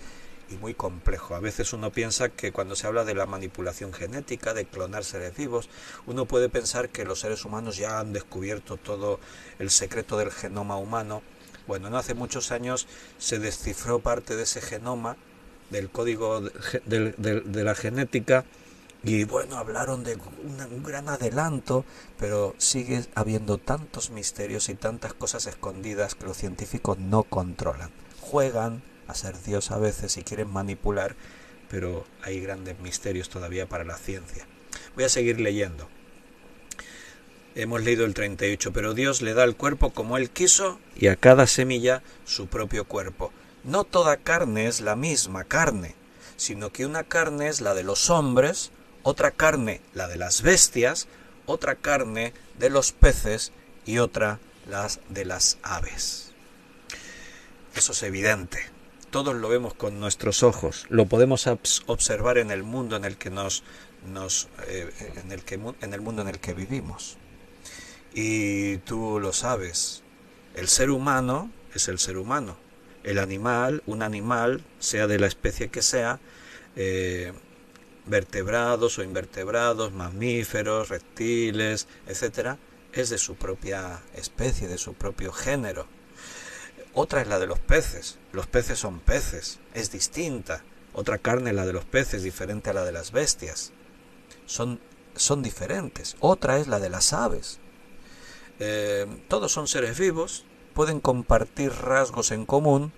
y muy complejo. A veces uno piensa que cuando se habla de la manipulación genética, de clonar seres vivos, uno puede pensar que los seres humanos ya han descubierto todo el secreto del genoma humano. Bueno, no hace muchos años se descifró parte de ese genoma, del código de la genética, y bueno, hablaron de un gran adelanto, pero sigue habiendo tantos misterios y tantas cosas escondidas que los científicos no controlan. Juegan a ser Dios a veces y quieren manipular, pero hay grandes misterios todavía para la ciencia. Voy a seguir leyendo. Hemos leído el 38, pero Dios le da al cuerpo como Él quiso y a cada semilla su propio cuerpo. No toda carne es la misma carne, sino que una carne es la de los hombres, otra carne la de las bestias, otra carne de los peces y otra las de las aves. Eso es evidente. Todos lo vemos con nuestros ojos. Lo podemos observar en el mundo en el que en el mundo en el que vivimos. Y tú lo sabes. El ser humano es el ser humano. El animal, un animal, sea de la especie que sea, vertebrados o invertebrados, mamíferos, reptiles, etcétera, es de su propia especie, de su propio género. Otra es la de los peces. Los peces son peces, es distinta. Otra carne, la de los peces, diferente a la de las bestias. Son son diferentes. Otra es la de las aves. Todos son seres vivos, pueden compartir rasgos en común,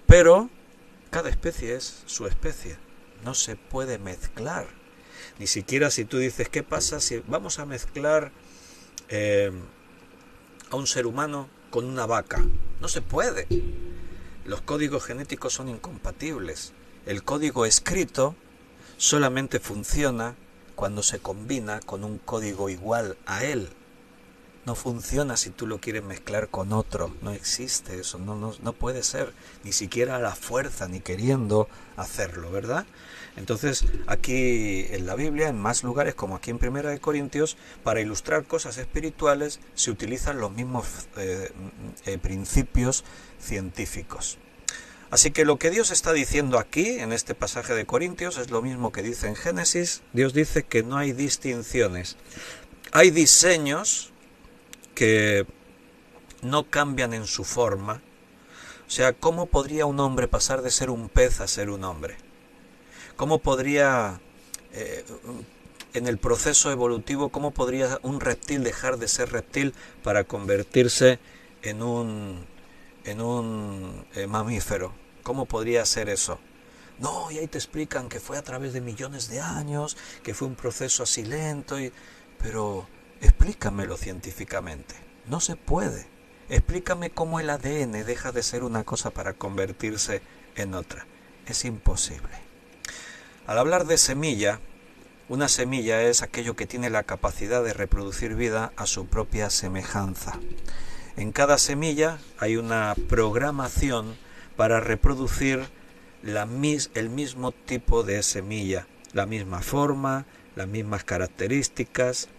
pero cada especie es su especie. No se puede mezclar. Ni siquiera si tú dices, ¿qué pasa si vamos a mezclar a un ser humano con una vaca? No se puede. Los códigos genéticos son incompatibles. El código escrito solamente funciona cuando se combina con un código igual a él. No funciona si tú lo quieres mezclar con otro. No existe eso, no puede ser. Ni siquiera a la fuerza, ni queriendo hacerlo, ¿verdad? Entonces, aquí en la Biblia, en más lugares, como aquí en Primera de Corintios, para ilustrar cosas espirituales se utilizan los mismos principios científicos. Así que lo que Dios está diciendo aquí, en este pasaje de Corintios, es lo mismo que dice en Génesis. Dios dice que no hay distinciones. Hay diseños que no cambian en su forma. O sea, ¿cómo podría un hombre pasar de ser un pez a ser un hombre? ¿Cómo podría, en el proceso evolutivo, cómo podría un reptil dejar de ser reptil para convertirse en un mamífero? ¿Cómo podría ser eso? No, y ahí te explican que fue a través de millones de años, que fue un proceso así lento, pero explícamelo científicamente. No se puede. Explícame cómo el ADN deja de ser una cosa para convertirse en otra. Es imposible. Al hablar de semilla, una semilla es aquello que tiene la capacidad de reproducir vida a su propia semejanza. En cada semilla hay una programación para reproducir el mismo tipo de semilla, la misma forma, las mismas características.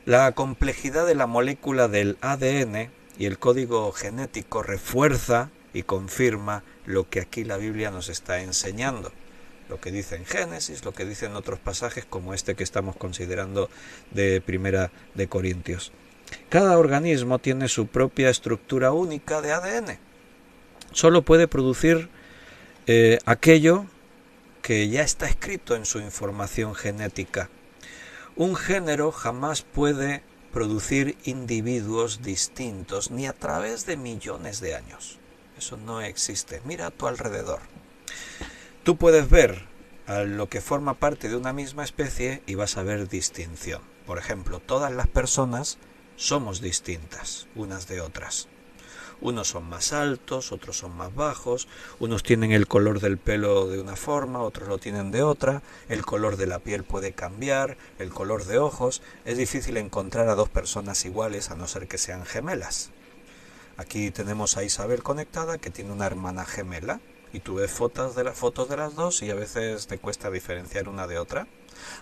La complejidad de la molécula del ADN y el código genético refuerza y confirma lo que aquí la Biblia nos está enseñando. Lo que dice en Génesis, lo que dice en otros pasajes como este que estamos considerando de Primera de Corintios. Cada organismo tiene su propia estructura única de ADN. Solo puede producir aquello que ya está escrito en su información genética. Un género jamás puede producir individuos distintos, ni a través de millones de años. Eso no existe. Mira a tu alrededor. Tú puedes ver a lo que forma parte de una misma especie y vas a ver distinción. Por ejemplo, todas las personas somos distintas unas de otras. Unos son más altos, otros son más bajos, unos tienen el color del pelo de una forma, otros lo tienen de otra, el color de la piel puede cambiar, el color de ojos. Es difícil encontrar a dos personas iguales a no ser que sean gemelas. Aquí tenemos a Isabel conectada, que tiene una hermana gemela, y tú ves fotos de las dos y a veces te cuesta diferenciar una de otra.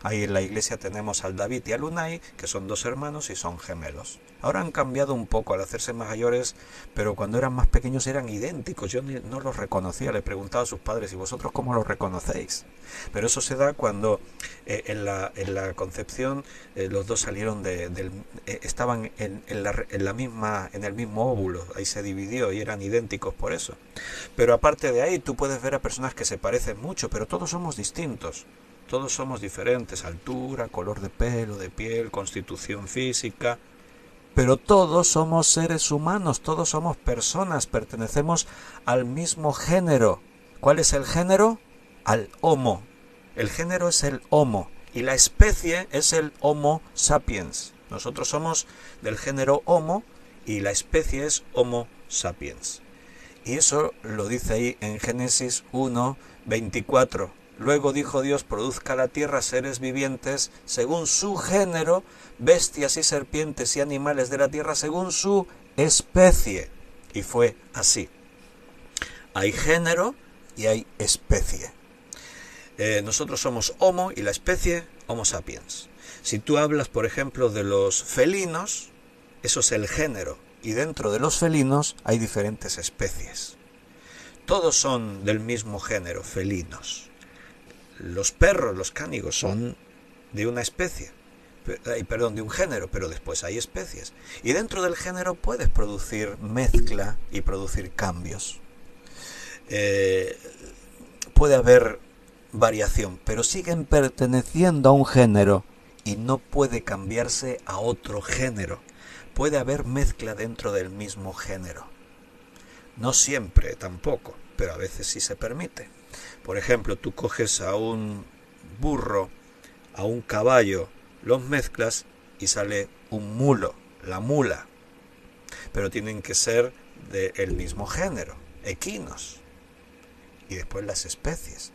Ahí en la iglesia tenemos al David y al Unai, que son dos hermanos y son gemelos. Ahora han cambiado un poco al hacerse mayores, pero cuando eran más pequeños eran idénticos. Yo no los reconocía, le preguntaba a sus padres, ¿y vosotros cómo los reconocéis? Pero eso se da cuando en la concepción los dos salieron estaban en el mismo óvulo, ahí se dividió y eran idénticos por eso. Pero aparte de ahí tú puedes ver a personas que se parecen mucho, pero todos somos distintos. Todos somos diferentes, altura, color de pelo, de piel, constitución física, pero todos somos seres humanos, todos somos personas, pertenecemos al mismo género. ¿Cuál es el género? Al Homo. El género es el Homo y la especie es el Homo sapiens. Nosotros somos del género Homo y la especie es Homo sapiens. Y eso lo dice ahí en Génesis 1:24. Luego dijo Dios, produzca la tierra seres vivientes según su género, bestias y serpientes y animales de la tierra según su especie. Y fue así. Hay género y hay especie. Nosotros somos Homo y la especie Homo sapiens. Si tú hablas, por ejemplo, de los felinos, eso es el género. Y dentro de los felinos hay diferentes especies. Todos son del mismo género, felinos. Los perros, los cánidos, son de una especie, de un género, pero después hay especies. Y dentro del género puedes producir mezcla y producir cambios. Puede haber variación, pero siguen perteneciendo a un género y no puede cambiarse a otro género. Puede haber mezcla dentro del mismo género. No siempre tampoco, pero a veces sí se permite. Por ejemplo, tú coges a un burro, a un caballo, los mezclas y sale un mulo, la mula. Pero tienen que ser del mismo género, equinos. Y después las especies.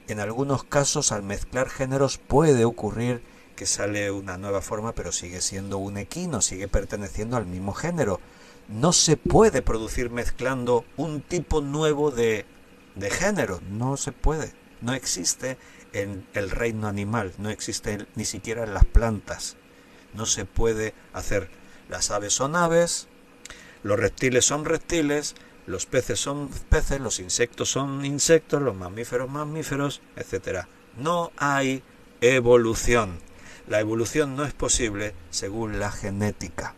En algunos casos, al mezclar géneros puede ocurrir que sale una nueva forma, pero sigue siendo un equino, sigue perteneciendo al mismo género. No se puede producir mezclando un tipo nuevo de género, no se puede. No existe en el reino animal, no existe ni siquiera en las plantas. No se puede hacer. Las aves son aves, los reptiles son reptiles, los peces son peces, los insectos son insectos, los mamíferos, etc. No hay evolución. La evolución no es posible según la genética.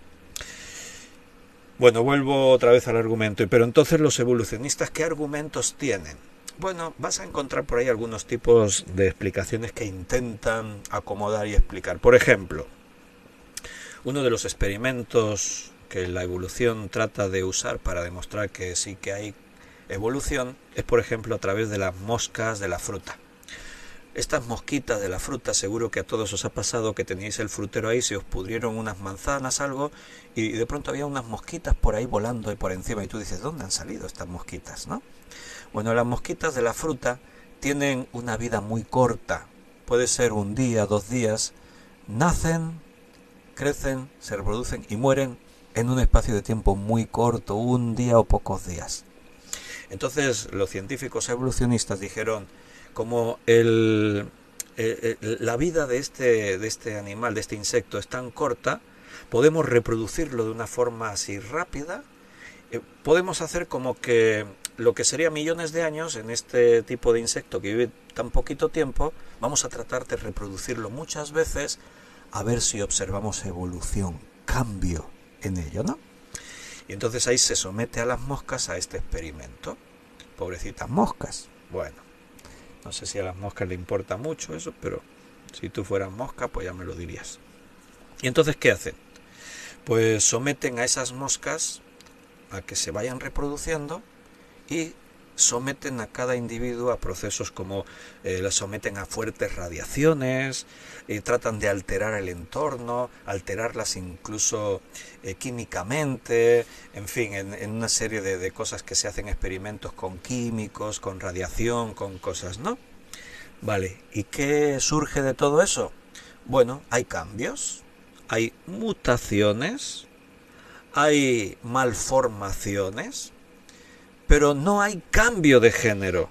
Bueno, vuelvo otra vez al argumento. Pero entonces los evolucionistas, ¿qué argumentos tienen? Bueno, vas a encontrar por ahí algunos tipos de explicaciones que intentan acomodar y explicar. Por ejemplo, uno de los experimentos que la evolución trata de usar para demostrar que sí que hay evolución es, por ejemplo, a través de las moscas de la fruta. Estas mosquitas de la fruta, seguro que a todos os ha pasado que teníais el frutero ahí, se os pudrieron unas manzanas, algo, y de pronto había unas mosquitas por ahí volando y por encima, y tú dices, ¿dónde han salido estas mosquitas, no? Bueno, las mosquitas de la fruta tienen una vida muy corta, puede ser un día, 2 días, nacen, crecen, se reproducen y mueren en un espacio de tiempo muy corto, un día o pocos días. Entonces los científicos evolucionistas dijeron, como la vida de este animal, de este insecto es tan corta, podemos reproducirlo de una forma así rápida, podemos hacer como que lo que sería millones de años en este tipo de insecto que vive tan poquito tiempo, vamos a tratar de reproducirlo muchas veces a ver si observamos evolución, cambio en ello, ¿no? Y entonces ahí se somete a las moscas a este experimento. Pobrecitas moscas. Bueno, no sé si a las moscas le importa mucho eso, pero si tú fueras mosca, pues ya me lo dirías. ¿Y entonces qué hacen? Pues someten a esas moscas a que se vayan reproduciendo y someten a cada individuo a procesos como las someten a fuertes radiaciones, tratan de alterar el entorno, alterarlas incluso químicamente, en fin, en una serie de cosas que se hacen experimentos con químicos, con radiación, con cosas, ¿no? Vale, ¿y qué surge de todo eso? Bueno, hay cambios, hay mutaciones, hay malformaciones, pero no hay cambio de género.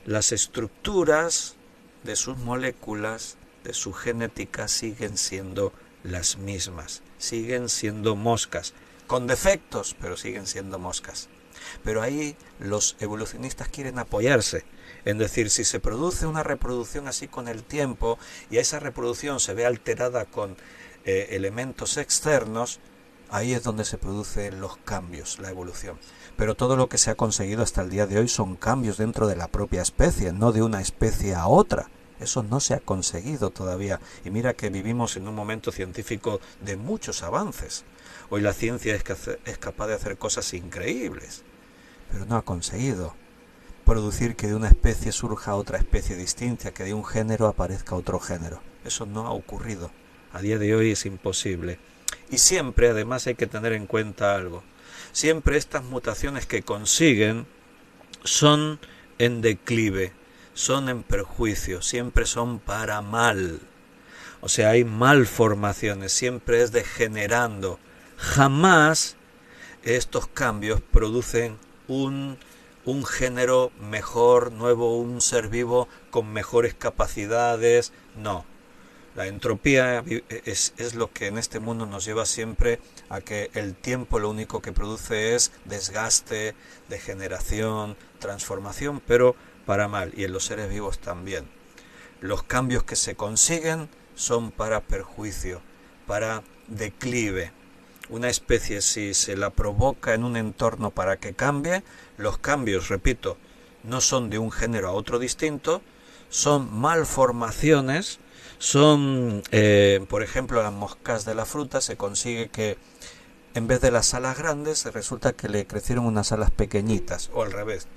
Las estructuras de sus moléculas, de su genética, siguen siendo las mismas. Siguen siendo moscas. Con defectos, pero siguen siendo moscas. Pero ahí los evolucionistas quieren apoyarse. En decir, si se produce una reproducción así con el tiempo, y a esa reproducción se ve alterada con elementos externos, ahí es donde se producen los cambios, la evolución. Pero todo lo que se ha conseguido hasta el día de hoy son cambios dentro de la propia especie, no de una especie a otra. Eso no se ha conseguido todavía. Y mira que vivimos en un momento científico de muchos avances. Hoy la ciencia es capaz de hacer cosas increíbles, pero no ha conseguido producir que de una especie surja otra especie distinta, que de un género aparezca otro género. Eso no ha ocurrido. A día de hoy es imposible. Y siempre, además, hay que tener en cuenta algo. Siempre estas mutaciones que consiguen son en declive, son en perjuicio, siempre son para mal. O sea, hay malformaciones, siempre es degenerando. Jamás estos cambios producen un género mejor, nuevo, un ser vivo con mejores capacidades. No. La entropía es lo que en este mundo nos lleva siempre a que el tiempo lo único que produce es desgaste, degeneración, transformación, pero para mal, y en los seres vivos también. Los cambios que se consiguen son para perjuicio, para declive. Una especie, si se la provoca en un entorno para que cambie, los cambios, repito, no son de un género a otro distinto, son malformaciones, Son, por ejemplo, las moscas de la fruta. Se consigue que en vez de las alas grandes, resulta que le crecieron unas alas pequeñitas, o al revés,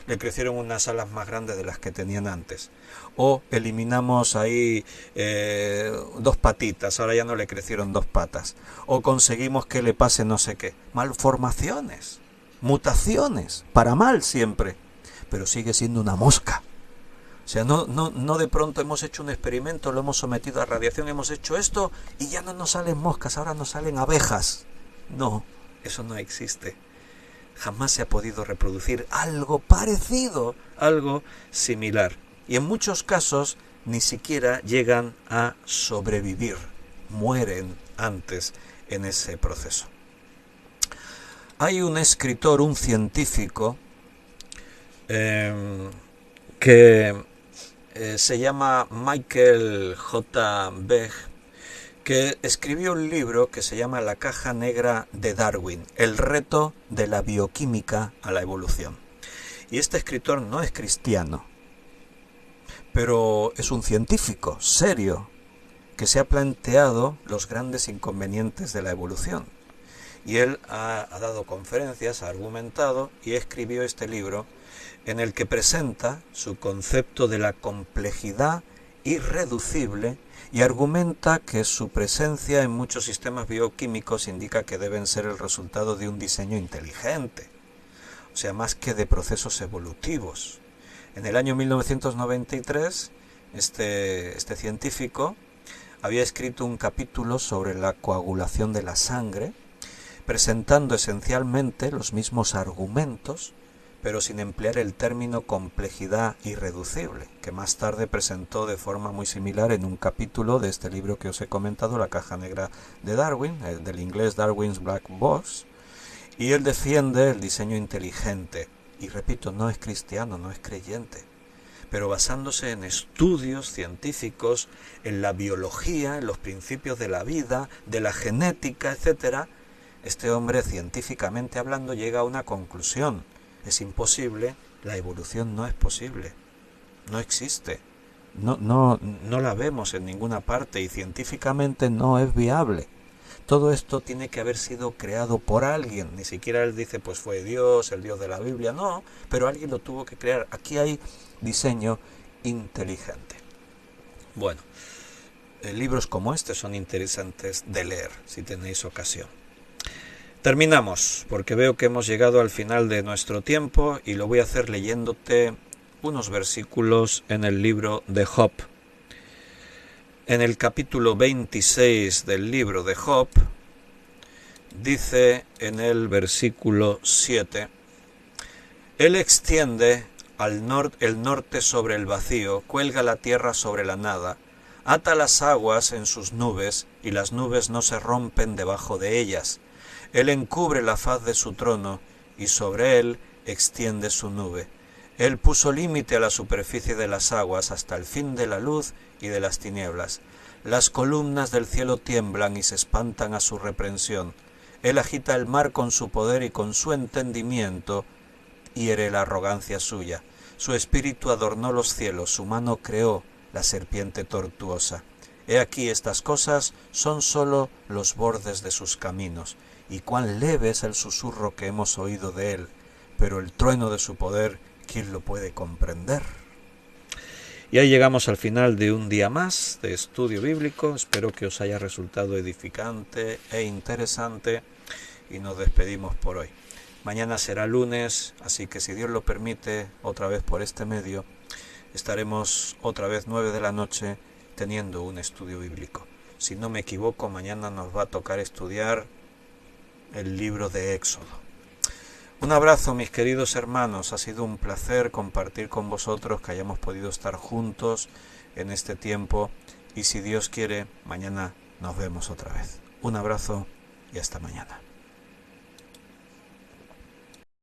le crecieron unas alas más grandes de las que tenían antes. O eliminamos ahí 2 patitas, ahora ya no le crecieron 2 patas. O conseguimos que le pase no sé qué. Malformaciones, mutaciones, para mal siempre, pero sigue siendo una mosca. O sea, no de pronto hemos hecho un experimento, lo hemos sometido a radiación, hemos hecho esto y ya no nos salen moscas, ahora nos salen abejas. No, eso no existe. Jamás se ha podido reproducir algo parecido, algo similar. Y en muchos casos ni siquiera llegan a sobrevivir, mueren antes en ese proceso. Hay un escritor, un científico, que se llama Michael J. Begg, que escribió un libro que se llama La caja negra de Darwin, el reto de la bioquímica a la evolución. Y este escritor no es cristiano, pero es un científico serio que se ha planteado los grandes inconvenientes de la evolución. Y él ha dado conferencias, ha argumentado y escribió este libro en el que presenta su concepto de la complejidad irreducible y argumenta que su presencia en muchos sistemas bioquímicos indica que deben ser el resultado de un diseño inteligente, o sea, más que de procesos evolutivos. En el año 1993, este científico había escrito un capítulo sobre la coagulación de la sangre, presentando esencialmente los mismos argumentos, pero sin emplear el término complejidad irreducible, que más tarde presentó de forma muy similar en un capítulo de este libro que os he comentado, La caja negra de Darwin, del inglés Darwin's Black Box, y él defiende el diseño inteligente. Y repito, no es cristiano, no es creyente, pero basándose en estudios científicos, en la biología, en los principios de la vida, de la genética, etc., este hombre, científicamente hablando, llega a una conclusión. Es imposible, la evolución no es posible, no existe, no la vemos en ninguna parte y científicamente no es viable. Todo esto tiene que haber sido creado por alguien, ni siquiera él dice pues fue Dios, el Dios de la Biblia, no, pero alguien lo tuvo que crear. Aquí hay diseño inteligente. Bueno, libros como este son interesantes de leer, si tenéis ocasión. Terminamos, porque veo que hemos llegado al final de nuestro tiempo y lo voy a hacer leyéndote unos versículos en el libro de Job. En el capítulo 26 del libro de Job, dice en el versículo 7, Él extiende el norte sobre el vacío, cuelga la tierra sobre la nada, ata las aguas en sus nubes y las nubes no se rompen debajo de ellas. Él encubre la faz de su trono, y sobre él extiende su nube. Él puso límite a la superficie de las aguas hasta el fin de la luz y de las tinieblas. Las columnas del cielo tiemblan y se espantan a su reprensión. Él agita el mar con su poder y con su entendimiento hiere la arrogancia suya. Su espíritu adornó los cielos, su mano creó la serpiente tortuosa. He aquí estas cosas son sólo los bordes de sus caminos. Y cuán leve es el susurro que hemos oído de él, pero el trueno de su poder, ¿quién lo puede comprender? Y ahí llegamos al final de un día más de estudio bíblico. Espero que os haya resultado edificante e interesante y nos despedimos por hoy. Mañana será lunes, así que si Dios lo permite, otra vez por este medio, estaremos otra vez 9 de la noche teniendo un estudio bíblico. Si no me equivoco, mañana nos va a tocar estudiar el libro de Éxodo. Un abrazo, mis queridos hermanos, ha sido un placer compartir con vosotros, que hayamos podido estar juntos en este tiempo y si Dios quiere, mañana nos vemos otra vez. Un abrazo y hasta mañana.